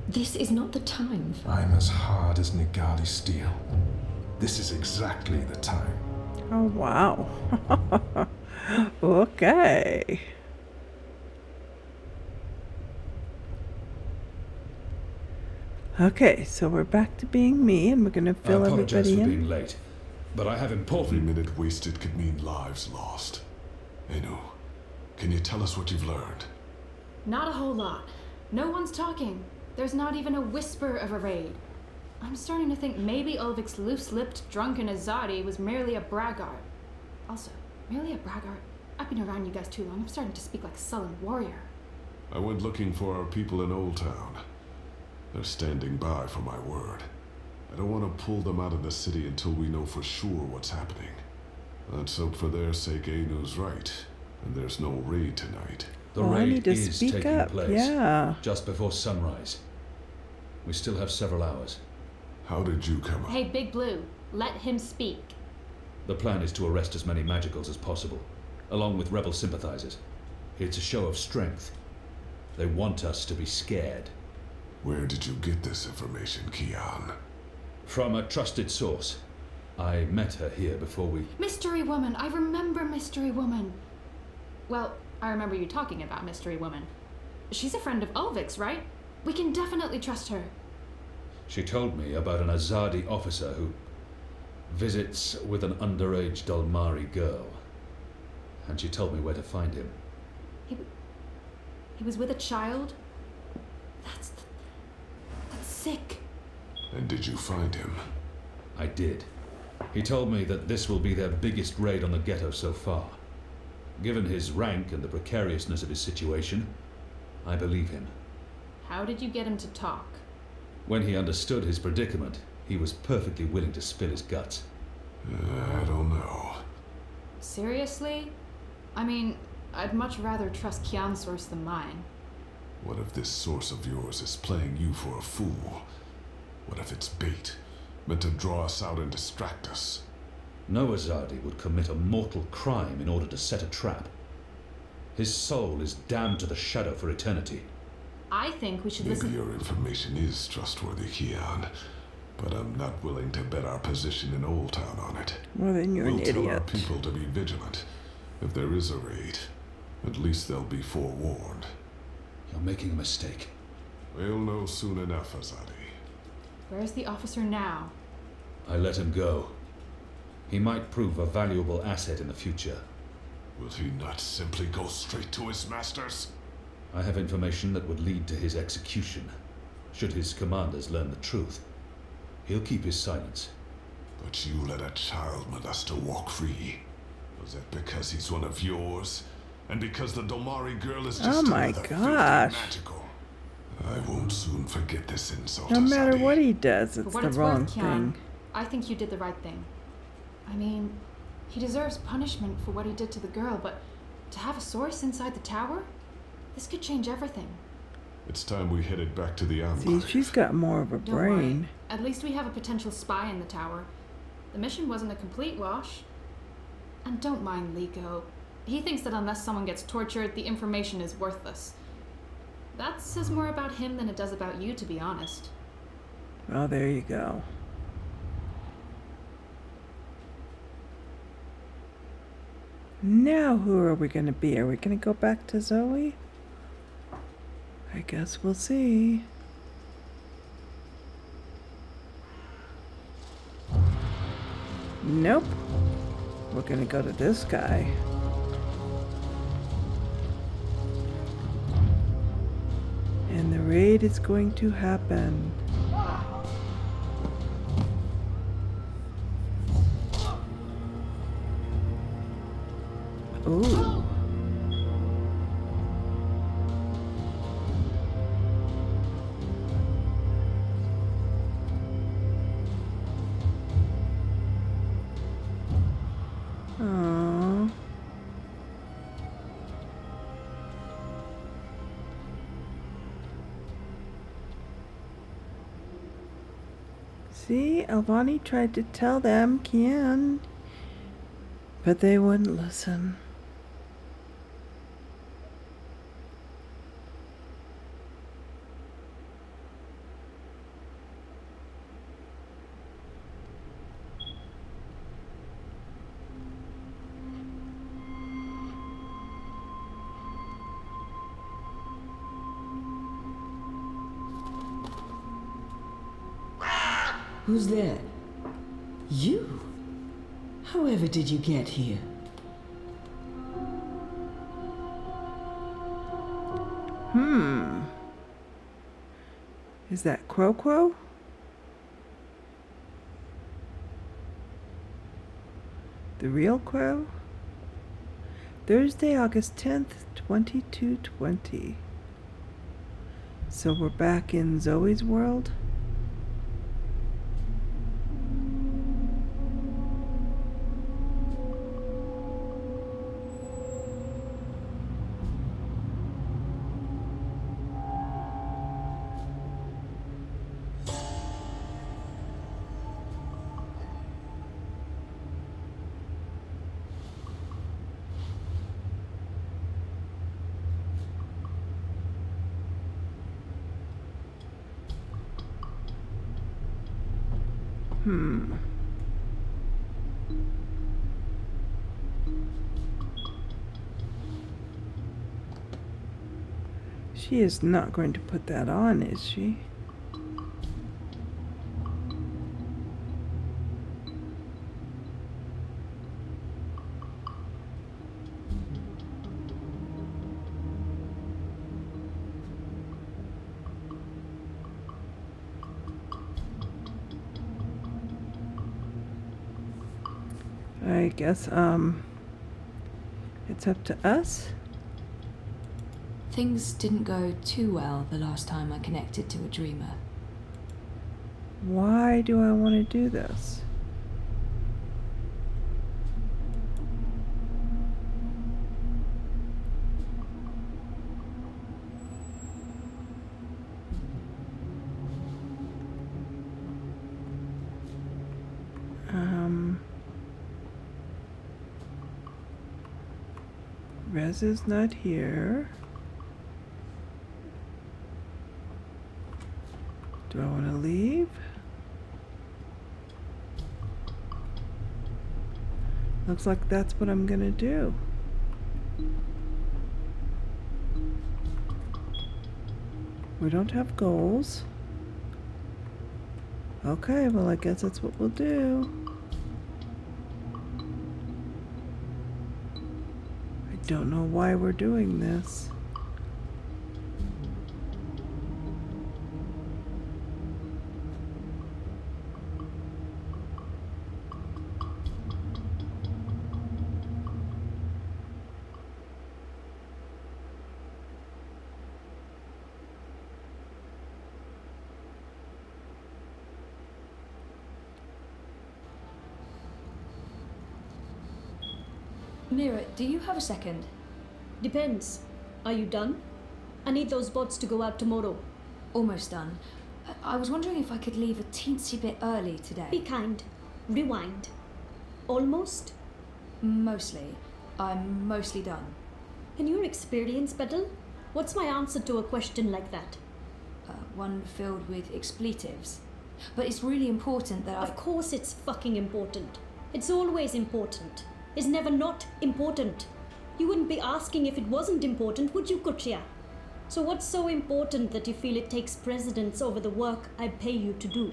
This is not the time for... I'm as hard as Nigali steel. This is exactly the time. Oh, wow. Okay. Okay, so we're back to being me, and we're going to fill I apologize everybody for in. being late, but I have important... Every minute wasted could mean lives lost. Anu, can you tell us what you've learned? Not a whole lot. No one's talking. There's not even a whisper of a raid. I'm starting to think maybe Ulvik's loose-lipped, drunken Azadi was merely a braggart. Also, merely a braggart? I've been around you guys too long. I'm starting to speak like a sullen warrior. I went looking for our people in Old Town. They're standing by for my word. I don't want to pull them out of the city until we know for sure what's happening. Let's hope for their sake Anu's right, and there's no raid tonight. The I raid need to is speak taking up. place Yeah. just before sunrise. We still have several hours. How did you come up? Hey, Big Blue, let him speak. The plan is to arrest as many magicals as possible, along with rebel sympathizers. It's a show of strength. They want us to be scared. Where did you get this information, Kian? From a trusted source. I met her here before we... Mystery Woman, I remember Mystery Woman. Well, I remember you talking about Mystery Woman. She's a friend of Ulvik's, right? We can definitely trust her. She told me about an Azadi officer who visits with an underage Dalmari girl. And she told me where to find him. He was with a child? That's sick. And did you find him? I did. He told me that this will be their biggest raid on the ghetto so far. Given his rank and the precariousness of his situation, I believe him. How did you get him to talk? When he understood his predicament, he was perfectly willing to spill his guts. I don't know. Seriously? I mean, I'd much rather trust Kian's source than mine. What if this source of yours is playing you for a fool? What if it's bait, meant to draw us out and distract us? No Azadi would commit a mortal crime in order to set a trap. His soul is damned to the shadow for eternity. I think we should Maybe listen. your information is trustworthy, Kian, but I'm not willing to bet our position in Old Town on it. Well, then you're We'll an tell our idiot. people to be vigilant. If there is a raid, at least they'll be forewarned. You're making a mistake. We'll know soon enough, Azadi. Where's the officer now? I let him go. He might prove a valuable asset in the future. Will he not simply go straight to his masters? I have information that would lead to his execution, should his commanders learn the truth. He'll keep his silence. But you let a child molester walk free. Was that because he's one of yours? And because the Domari girl is just Oh my another gosh. filthy magical? I won't soon forget this insult, No matter Azadi. what he does, For it's what the it's wrong worth, Kian, thing. I think you did the right thing. I mean, he deserves punishment for what he did to the girl, but to have a source inside the tower? This could change everything. It's time we headed back to the See, Enclave. she's got more of a Don't worry. brain. At least we have a potential spy in the tower. The mission wasn't a complete wash. And don't mind Liko. He thinks that unless someone gets tortured, the information is worthless. That says more about him than it does about you, to be honest. Oh, there you go. Now who are we going to be? Are we going to go back to Zoe? I guess we'll see. Nope. We're going to go to this guy. And the raid is going to happen. Ooh. Aww. See, Alvane tried to tell them, Kian, but they wouldn't listen. Who's there? You? However did you get here? Is that Quo? The real Quo? Thursday, August 10th, 2220. So we're back in Zoe's world? She is not going to put that on, is she? I guess, it's up to us. Things didn't go too well the last time I connected to a dreamer. Why do I want to do this? Reza's not here. Do I want to leave? Looks like that's what I'm gonna do. We don't have goals. Okay, well, I guess that's what we'll do. I don't know why we're doing this. Mira, do you have a second? Depends. Are you done? I need those bots to go out tomorrow. Almost done. I was wondering if I could leave a teensy bit early today. Be kind. Rewind. Almost? Mostly. I'm mostly done. In your experience, Petal, what's my answer to a question like that? One filled with expletives. But it's really important that Of course it's fucking important. It's always important. It's never not important. You wouldn't be asking if it wasn't important, would you, Kutria? So what's so important that you feel it takes precedence over the work I pay you to do?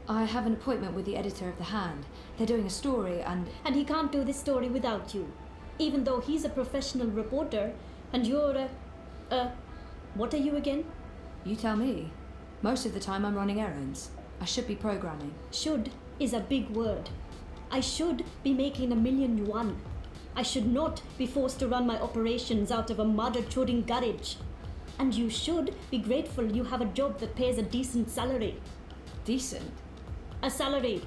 I have an appointment with the editor of The Hand. They're doing a story and he can't do this story without you. Even though he's a professional reporter and you're what are you again? You tell me. Most of the time I'm running errands. I should be programming. Should is a big word. I should be making $1 million yuan. I should not be forced to run my operations out of a mother-choding garage. And you should be grateful you have a job that pays a decent salary. Decent? A salary.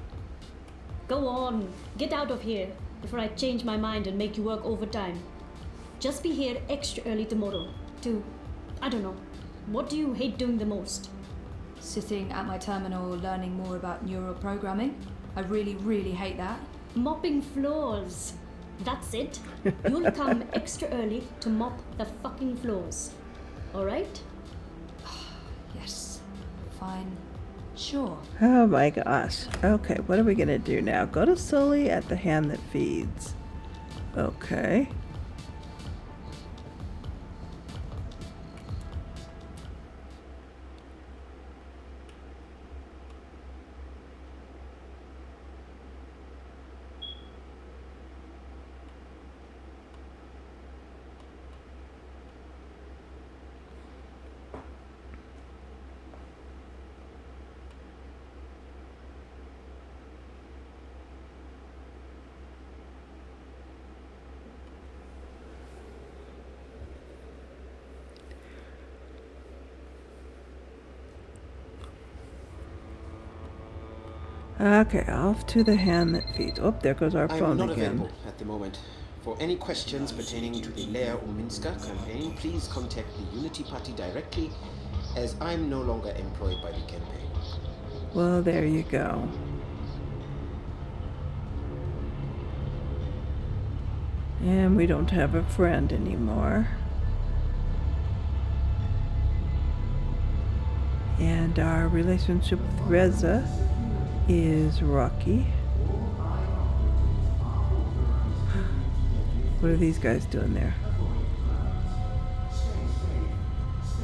Go on, get out of here before I change my mind and make you work overtime. Just be here extra early tomorrow to, I don't know, what do you hate doing the most? Sitting at my terminal learning more about neural programming. I really, really hate that. Mopping floors. That's it. You'll come extra early to mop the fucking floors. Alright? Yes. Fine. Sure. Oh my gosh. Okay, what are we gonna do now? Go to Sully at the Hand that feeds. Okay. Okay, off to the Hand that feeds. Oh, there goes our phone I'm not again. available at the moment. For any questions pertaining to the Leia Uminska campaign, please contact the Unity Party directly, as I'm no longer employed by the campaign. Well, there you go. And we don't have a friend anymore. And our relationship with Reza is rocky. What are these guys doing there?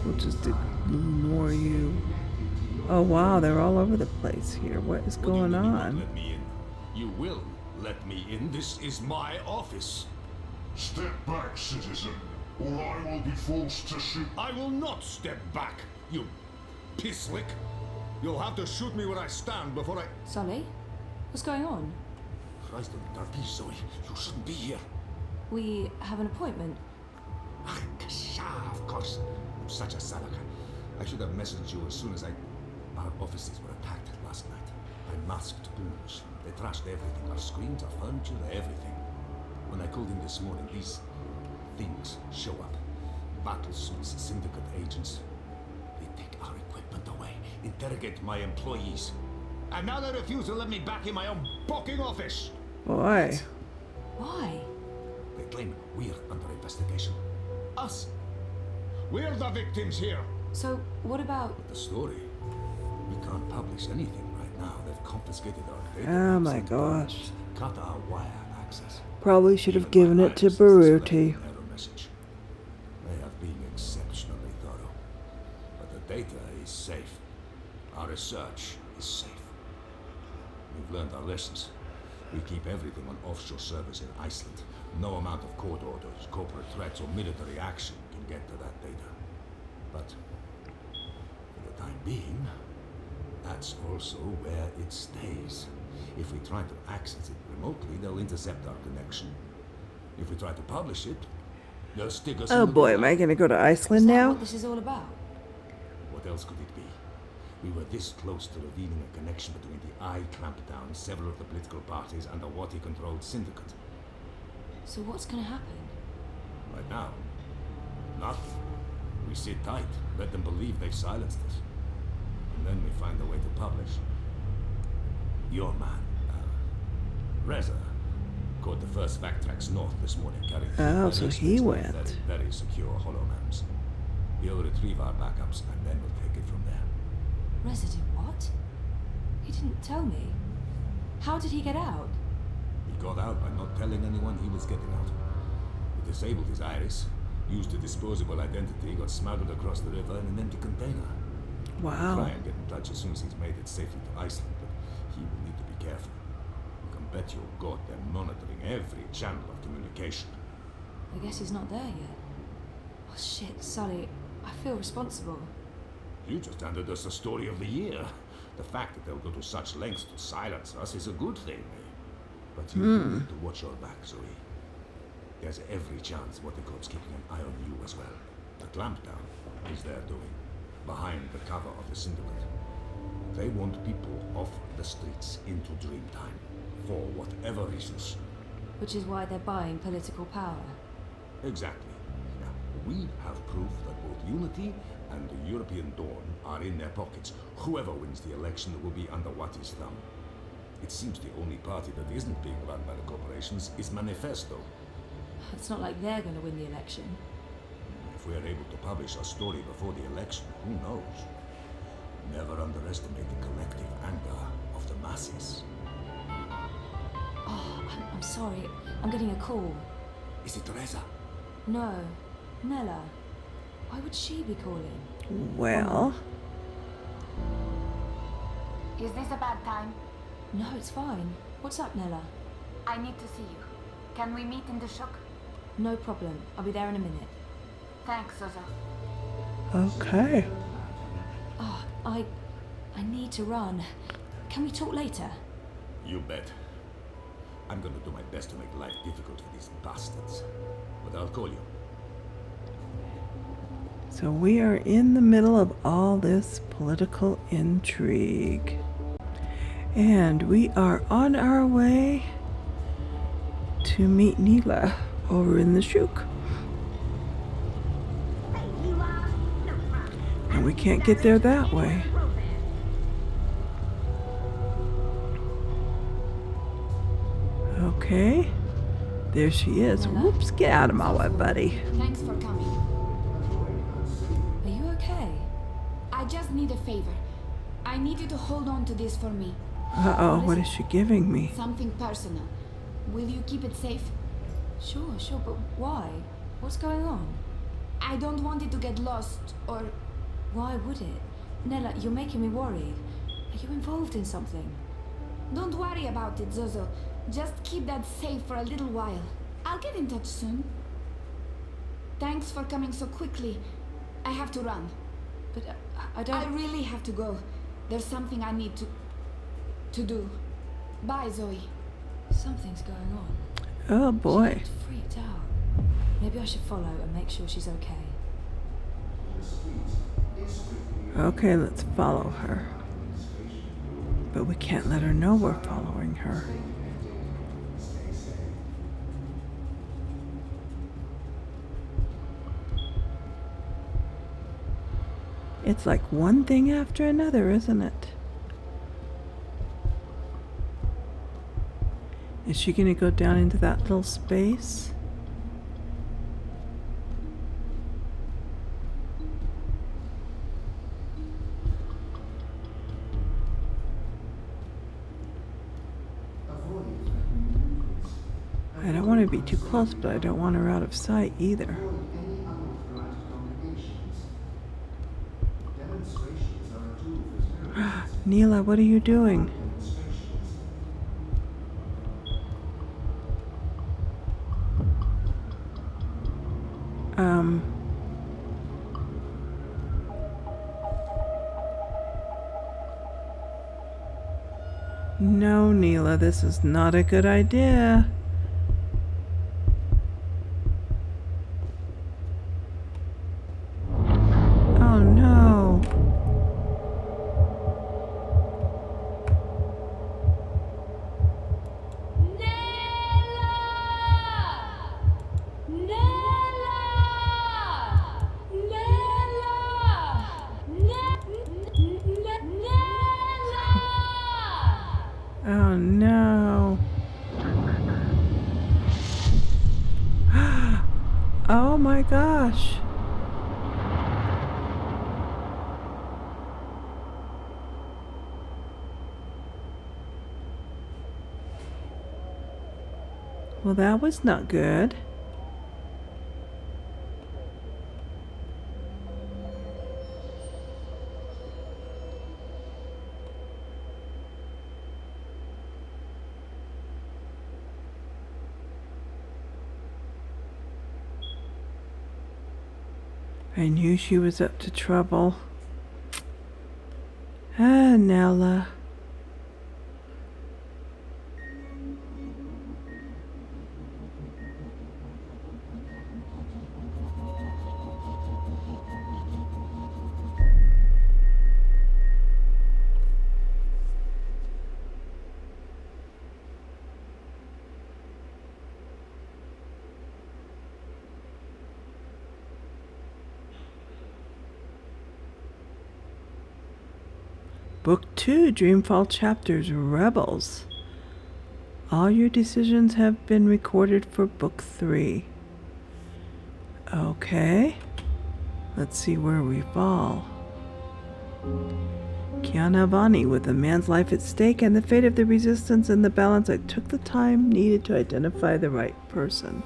We'll just ignore you. Oh wow, they're all over the place here. What is going on? Let me in. You will let me in. This is my office. Step back, citizen, or I will be forced to shoot. I will not step back, you pisslick. You'll have to shoot me where I stand before I... Sully? What's going on? Christ on Darby, Zoe. You shouldn't be here. We have an appointment. Ah, kasha, of course. I'm such a salaka. I should have messaged you as soon as Our offices were attacked last night by masked ghouls. They trashed everything. Our screens, our furniture, everything. When I called in this morning, these things show up. Battle suits, syndicate agents. They take our equipment away, interrogate my employees. And now they refuse to let me back in my own fucking office. Boy. Why? They claim we're under investigation. Us. We're the victims here. So, what about... The story? We can't publish anything right now. They've confiscated our data. Oh my gosh. Cut our wire access. Probably should have given it to Baruti. Error message. They have been exceptionally thorough. But the data is safe. Our research is safe. We've learned our lessons. We keep everything on offshore servers in Iceland. No amount of court orders, corporate threats, or military action can get to that data. But for the time being, that's also where it stays. If we try to access it remotely, they'll intercept our connection. If we try to publish it, they'll stick us in Oh the boy, ground. am I going to go to Iceland Is that now? what this is all about? What else could it be? We were this close to revealing a connection between the Eye clampdown, several of the political parties, and the Wati-controlled syndicate. So what's gonna happen? Right now, nothing. We sit tight, let them believe they've silenced us. And then we find a way to publish. Your man, Reza, caught the first backtracks north this morning, carrying Oh, so he went. Very, very secure holograms. He'll retrieve our backups, and then we'll take it from there. Reza did what? He didn't tell me. How did he get out? He got out by not telling anyone he was getting out. He disabled his iris, used a disposable identity, got smuggled across the river in an empty container. Wow. Try and get in touch as soon as he's made it safely to Iceland, but he will need to be careful. You can bet your God they're monitoring every channel of communication. I guess he's not there yet. Oh shit, Sully. I feel responsible. You just handed us the story of the year. The fact that they'll go to such lengths to silence us is a good thing. But you do need to watch your back, Zoe. There's every chance Watercourt's keeping an eye on you as well. The clampdown is their doing, behind the cover of the syndicate. They want people off the streets into Dreamtime, for whatever reasons. Which is why they're buying political power. Exactly. Now, we have proof that both Unity and the European Dawn are in their pockets. Whoever wins the election will be under Wati's thumb. It seems the only party that isn't being run by the corporations is Manifesto. It's not like they're going to win the election. If we are able to publish our story before the election, who knows? Never underestimate the collective anger of the masses. Oh, I'm sorry. I'm getting a call. Is it Teresa? No. Nella. Why would she be calling? Well. Is this a bad time? No, it's fine. What's up, Nella? I need to see you. Can we meet in the shuk? No problem. I'll be there in a minute. Thanks, Zozo. Okay. Oh, I need to run. Can we talk later? You bet. I'm gonna do my best to make life difficult for these bastards. But I'll call you. So we are in the middle of all this political intrigue. And we are on our way to meet Neela over in the shuk. And we can't get there that way. Okay. There she is. Whoops, get out of my way, buddy. Thanks for coming. Are you okay? I just need a favor. I need you to hold on to this for me. Uh-oh, what is she giving me? Something personal. Will you keep it safe? Sure, but why? What's going on? I don't want it to get lost, or... Why would it? Nella, you're making me worried. Are you involved in something? Don't worry about it, Zozo. Just keep that safe for a little while. I'll get in touch soon. Thanks for coming so quickly. I have to run. But I don't... I really have to go. There's something I need to do. Bye, Zoe. Something's going on. Oh boy. She looked freaked out. Maybe I should follow and make sure she's okay. Okay, let's follow her. But we can't let her know we're following her. It's like one thing after another, isn't it? Is she gonna go down into that little space? to be too close, but I don't want her out of sight either. Neela, what are you doing? No, Neela, this is not a good idea. Oh no. Oh no. Oh my gosh. Well, that was not good. I knew she was up to trouble. Ah, Nella. Book 2, Dreamfall Chapters, Rebels. All your decisions have been recorded for Book 3. Okay. Let's see where we fall. Kian Alvane, with a man's life at stake and the fate of the resistance in the balance, I took the time needed to identify the right person.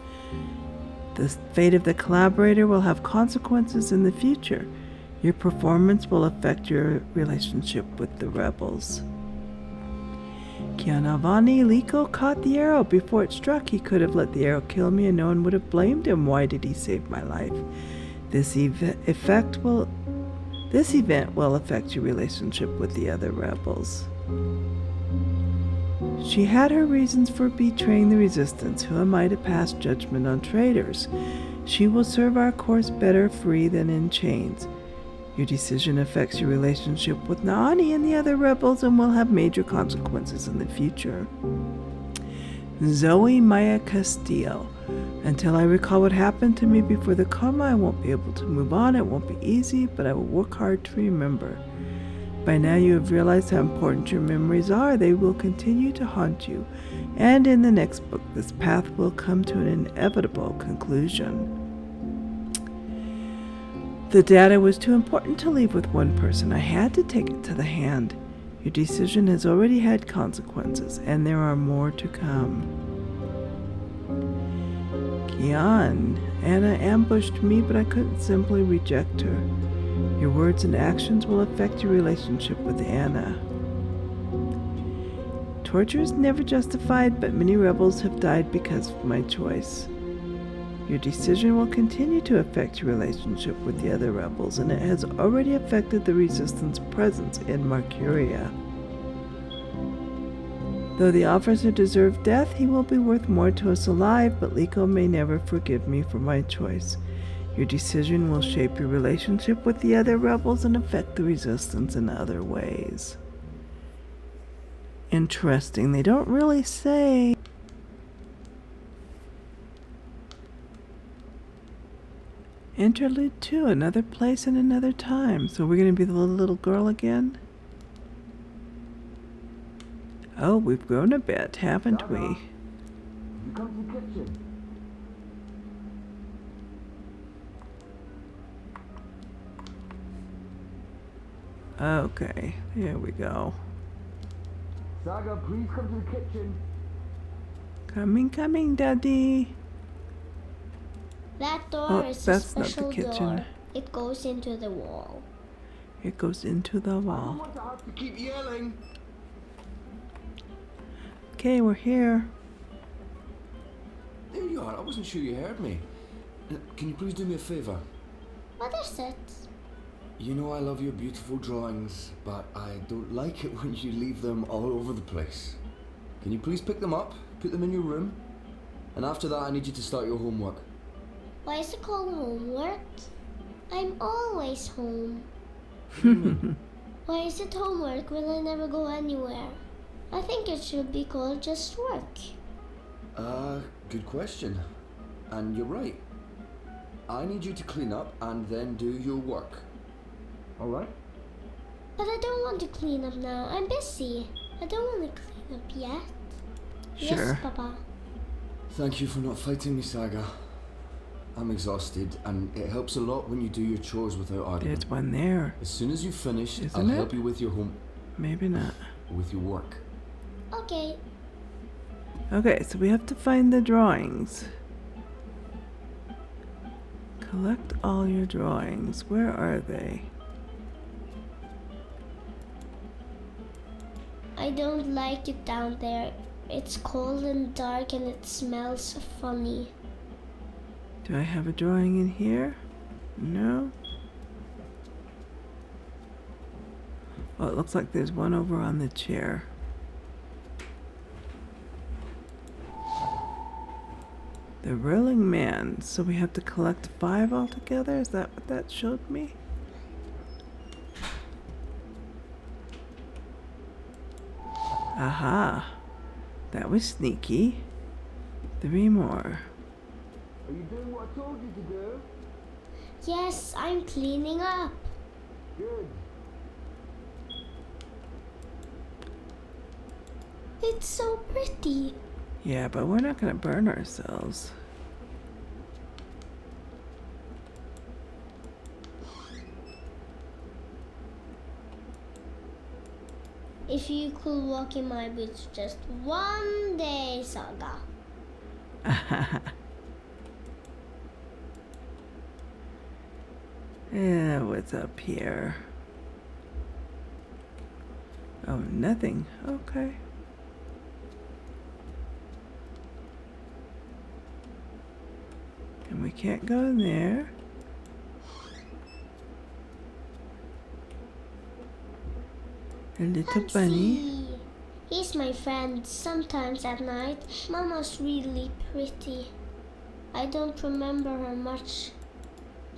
The fate of the collaborator will have consequences in the future. Your performance will affect your relationship with the rebels. Kian Alvane, Liko caught the arrow before it struck. He could have let the arrow kill me and no one would have blamed him. Why did he save my life? This event will affect your relationship with the other rebels. She had her reasons for betraying the resistance. Who am I to pass judgment on traitors? She will serve our course better free than in chains. Your decision affects your relationship with Naani and the other rebels and will have major consequences in the future. Zoë Castillo. Until I recall what happened to me before the coma, I won't be able to move on. It won't be easy, but I will work hard to remember. By now you have realized how important your memories are. They will continue to haunt you. And in the next book, this path will come to an inevitable conclusion. The data was too important to leave with one person. I had to take it to the hand. Your decision has already had consequences, and there are more to come. Kian, Anna ambushed me, but I couldn't simply reject her. Your words and actions will affect your relationship with Anna. Torture is never justified, but many rebels have died because of my choice. Your decision will continue to affect your relationship with the other rebels, and it has already affected the Resistance presence in Marcuria. Though the officer deserved death, he will be worth more to us alive, but Liko may never forgive me for my choice. Your decision will shape your relationship with the other rebels and affect the Resistance in other ways. Interesting. They don't really say. Interlude 2, another place and another time. So we're going to be the little girl again? Oh, we've grown a bit, haven't we? You come to the kitchen. Okay, here we go. Saga, please come to the kitchen. Coming, Daddy. That door Oh, is a that's not the special kitchen. door. It goes into the wall. It goes into the wall. want to have to keep yelling. Okay, we're here. There you are. I wasn't sure you heard me. Can you please do me a favour? What is it? You know I love your beautiful drawings, but I don't like it when you leave them all over the place. Can you please pick them up, put them in your room, and after that I need you to start your homework. Why is it called homework? I'm always home. Why is it homework when I never go anywhere? I think it should be called just work. Good question. And you're right. I need you to clean up and then do your work. Alright? But I don't want to clean up now. I'm busy. I don't want to clean up yet. Sure. Yes, Papa. Thank you for not fighting me, Saga. I'm exhausted, and it helps a lot when you do your chores without argument. There's one there. As soon as you finish, Isn't I'll it? help you with your home. Maybe not. With your work. Okay. Okay, so we have to find the drawings. Collect all your drawings. Where are they? I don't like it down there. It's cold and dark and it smells funny. Do I have a drawing in here? No. Oh, it looks like there's one over on the chair. The Rolling Man. So we have to collect 5 altogether? Is that what that showed me? Aha. That was sneaky. 3 more. Are you doing what I told you to do? Yes, I'm cleaning up. Good. It's so pretty. Yeah, but we're not gonna burn ourselves. If you could walk in my boots just one day, Saga. Yeah, what's up here? Oh, nothing. Okay. And we can't go in there. A little bunny. See. He's my friend. Sometimes at night, Mama's really pretty. I don't remember her much.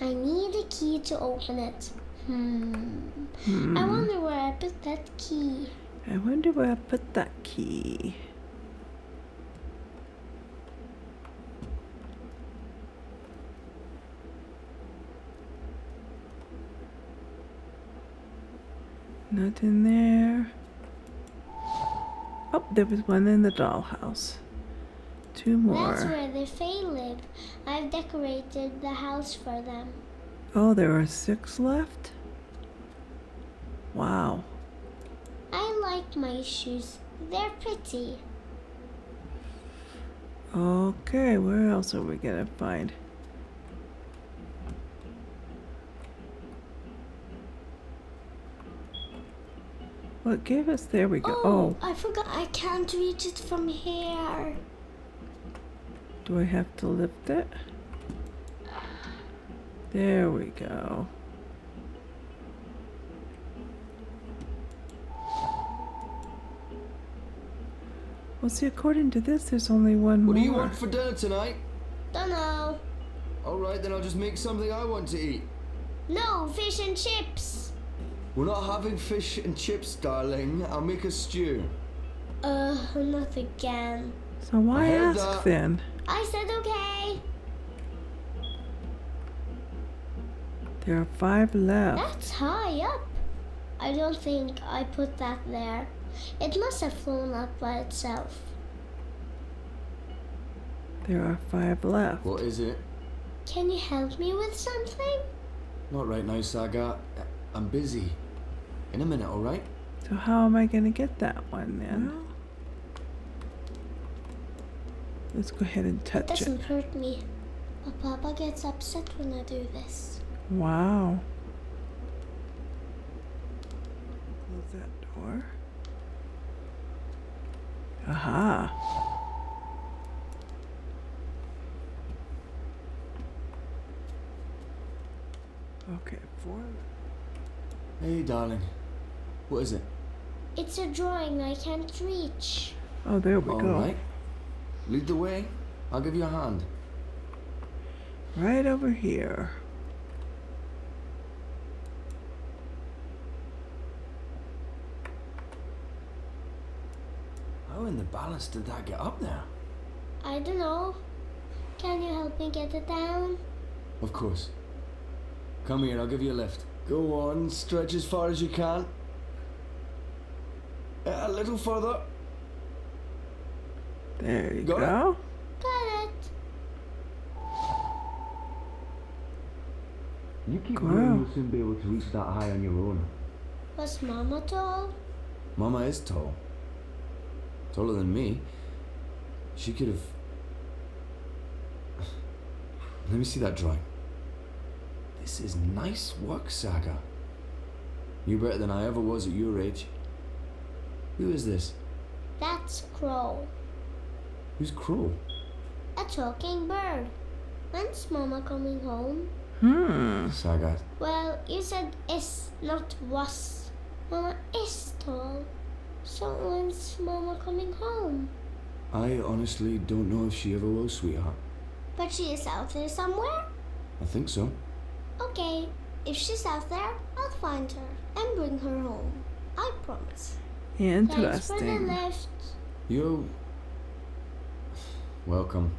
I need a key to open it. I wonder where I put that key. I wonder where I put that key. Not in there. Oh, there was one in the dollhouse. 2 more. That's where the Fae live. I've decorated the house for them. Oh, there are 6 left? Wow. I like my shoes. They're pretty. Okay, where else are we gonna find? Well, it gave us, there we go. Oh, I forgot I can't reach it from here. do I have to lift it? There we go. Well, see, according to this, there's only one more. What do you want for dinner tonight? Dunno. Alright, then I'll just make something I want to eat. No, fish and chips. We're not having fish and chips, darling. I'll make a stew. Not again. So why I heard ask that. then? I said okay. There are 5 left. That's high up. I don't think I put that there. It must have flown up by itself. There are 5 left. What is it? Can you help me with something? Not right now, Saga. I'm busy. In a minute, alright? So how am I gonna get that one then? Let's go ahead and It touch it. doesn't hurt me, but Papa gets upset when I do this. Wow. Close that door. Aha. Okay, 4. Hey, darling. What is it? It's a drawing I can't reach. Oh, there we go. All right. Lead the way. I'll give you a hand. Right over here. How in the balance did that get up there? I don't know. Can you help me get it down? Of course. Come here, I'll give you a lift. Go on, stretch as far as you can. A little further. There you Got go. Got it. You keep Wow. going, you'll soon be able to reach that high on your own. Was Mama tall? Mama is tall. Taller than me. She could have... Let me see that drawing. This is nice work, Saga. You're better than I ever was at your age. Who is this? That's Crow. Who's Crow? A talking bird. When's Mama coming home? Saga. Well, you said is, not was. Mama is tall. So when's Mama coming home? I honestly don't know if she ever will, sweetheart. But she is out there somewhere? I think so. Okay, if she's out there, I'll find her and bring her home. I promise. Thanks for the Interesting. lift. You're... welcome.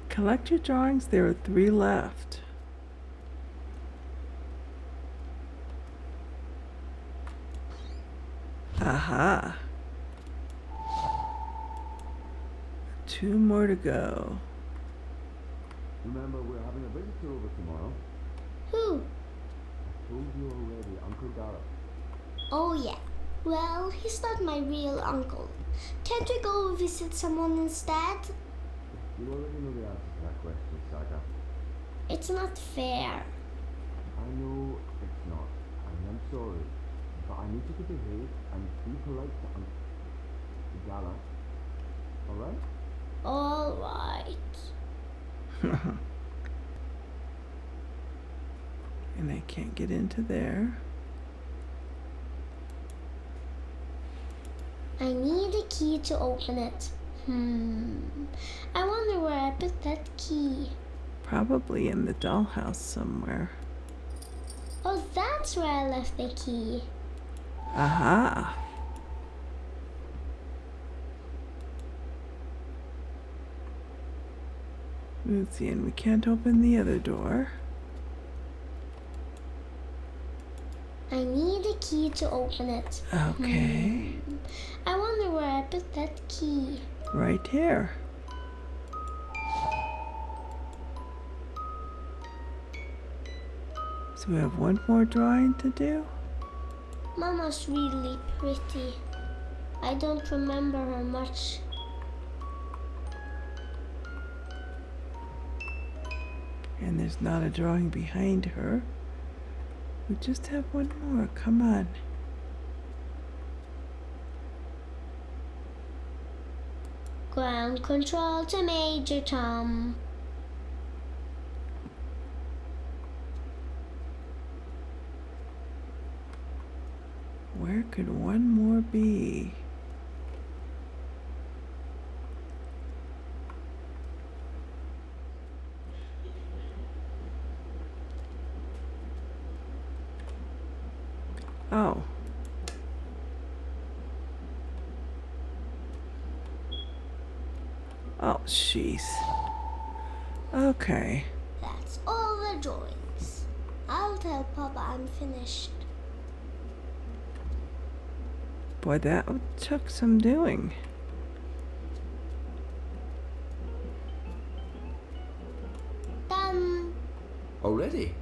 Collect your drawings. There are 3 left. Aha. 2 more to go. Remember, we're having a visitor over tomorrow. Who? I told you already, Uncle Garrett. Oh yeah. Well, he's not my real uncle. Can't we go visit someone instead? You already know the answer to that question, Saga. It's not fair. I know it's not, and I'm sorry, but I need you to behave and be polite to Gala. Alright? All right. And I can't get into there. I need a key to open it. I wonder where I put that key. Probably in the dollhouse somewhere. Oh, that's where I left the key. Aha. Let's see, and we can't open the other door. I need a key to open it. Okay. I wonder where I put that key. Right here. So we have 1 more drawing to do. Mama's really pretty. I don't remember her much. And there's not a drawing behind her. We just have 1 more. Come on. Ground control to Major Tom. Where could 1 more be? Oh. Oh, jeez. Okay. That's all the drawings. I'll tell Papa I'm finished. Boy, that took some doing. Done. Already?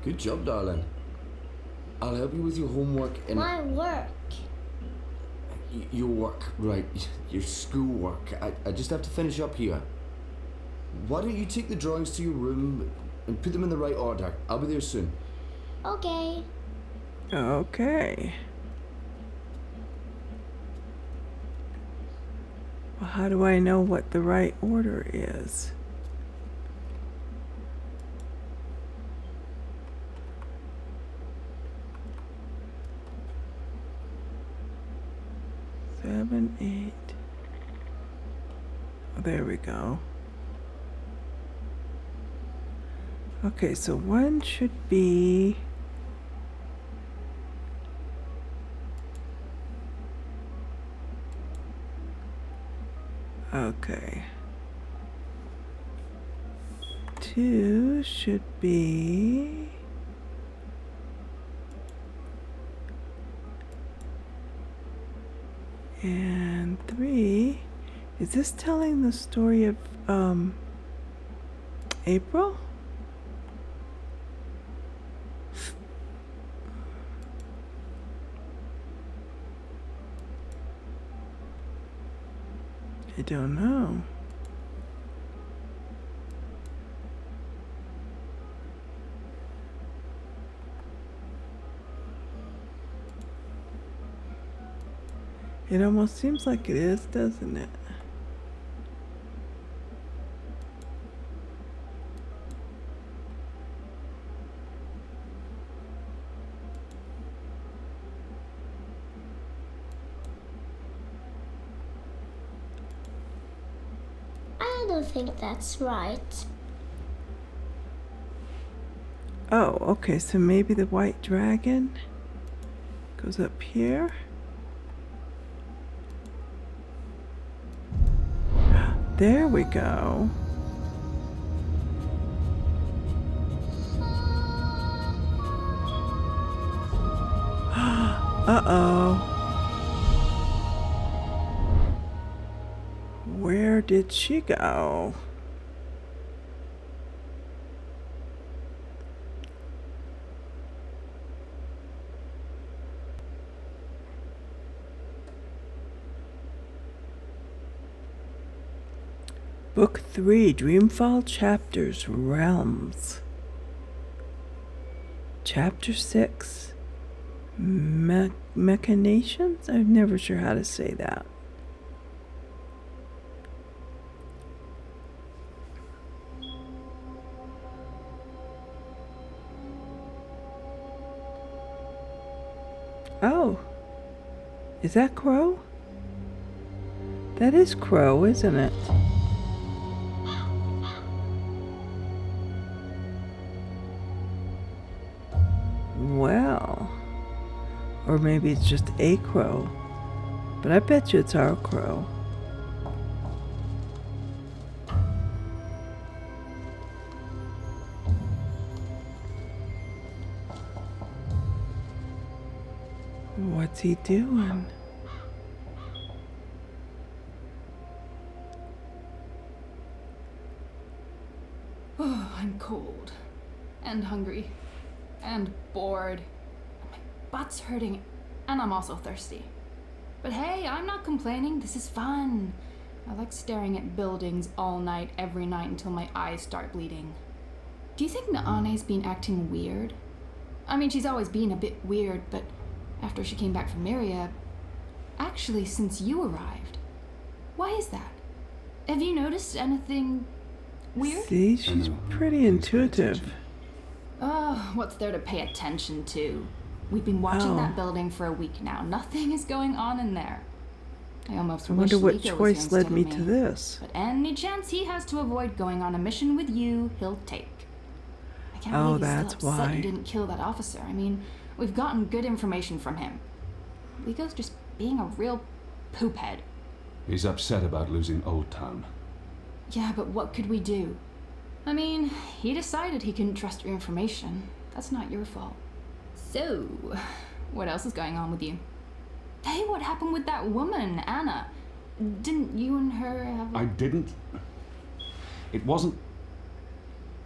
Good job, darling. I'll help you with your homework in... My work. Your work, right, your schoolwork. I just have to finish up here. Why don't you take the drawings to your room and put them in the right order? I'll be there soon. Okay. Okay. Well, how do I know what the right order is? Seven, 8. Oh, there we go. Okay, so one should be okay. 2 should be and 3. Is this telling the story of April? I don't know. It almost seems like it is, doesn't it? I don't think that's right. Oh, okay, so maybe the white dragon goes up here. There we go. Uh-oh. Where did she go? Book 3, Dreamfall Chapters, Realms. Chapter 6, Machinations? I'm never sure how to say that. Oh, is that Crow? That is Crow, isn't it? Well, or maybe it's just a crow, but I bet you it's our crow. What's he doing? Oh, I'm cold and hungry and bored. My butt's hurting and I'm also thirsty. But hey, I'm not complaining. This is fun. I like staring at buildings all night, every night until my eyes start bleeding. Do you think Naane's been acting weird? I mean, she's always been a bit weird, but after she came back from Myria, actually since you arrived. Why is that? Have you noticed anything weird? See, she's pretty intuitive. Oh, what's there to pay attention to? We've been watching that building for a week now. Nothing is going on in there. I almost wonder wish what Liko choice was led here me instead to of me. this. But any chance he has to avoid going on a mission with you, he'll take. I can't Oh, believe he's that's still upset why. you didn't kill that officer. I mean, we've gotten good information from him. Liko's just being a real poophead. He's upset about losing Old Town. Yeah, but what could we do? I mean, he decided he couldn't trust your information. That's not your fault. So, what else is going on with you? Hey, what happened with that woman, Anna? Didn't you and her have... I didn't. It wasn't.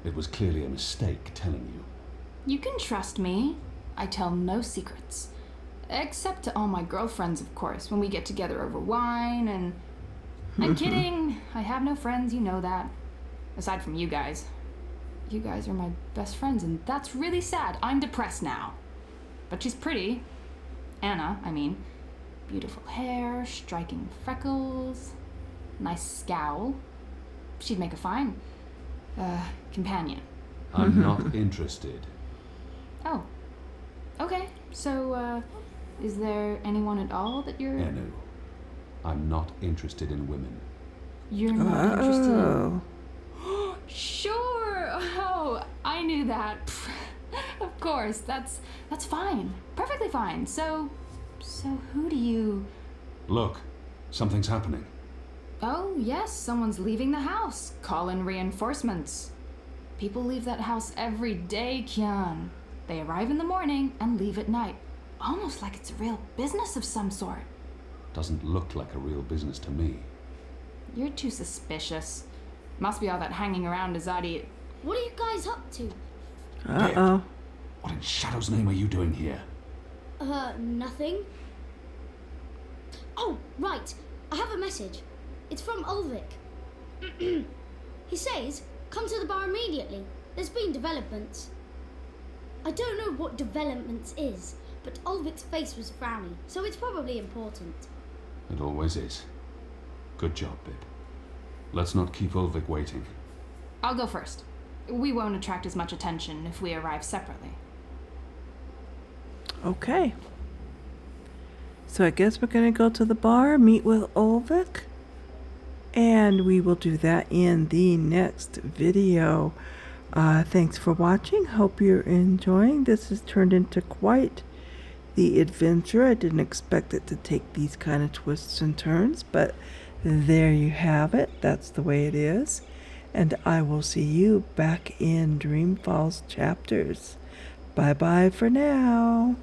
It was clearly a mistake telling you. You can trust me. I tell no secrets. Except to all my girlfriends, of course, when we get together over wine and... I'm kidding! I have no friends, you know that. Aside from you guys. You guys are my best friends, and that's really sad. I'm depressed now. But she's pretty. Anna, I mean. Beautiful hair, striking freckles, nice scowl. She'd make a fine, companion. I'm not interested. Oh. Okay, so, is there anyone at all that you're... Enu. I'm not interested in women. You're not interested in... Sure! Oh, I knew that. Of course, that's fine. Perfectly fine. So who do you... Look, something's happening. Oh, yes, someone's leaving the house. Call in reinforcements. People leave that house every day, Kian. They arrive in the morning and leave at night. Almost like it's a real business of some sort. Doesn't look like a real business to me. You're too suspicious. Must be all that hanging around Azadi. What are you guys up to? Uh-oh. What in Shadow's name are you doing here? Nothing. Oh, right. I have a message. It's from Ulvik. He says, come to the bar immediately. There's been developments. I don't know what developments is, but Ulvik's face was frowny, so it's probably important. It always is. Good job, Bib. Let's not keep Ulvik waiting. I'll go first. We won't attract as much attention if we arrive separately. Okay. So I guess we're going to go to the bar, meet with Ulvik, and we will do that in the next video. Thanks for watching. Hope you're enjoying. This has turned into quite the adventure. I didn't expect it to take these kind of twists and turns, but there you have it. That's the way it is. And I will see you back in Dreamfall Chapters. Bye-bye for now.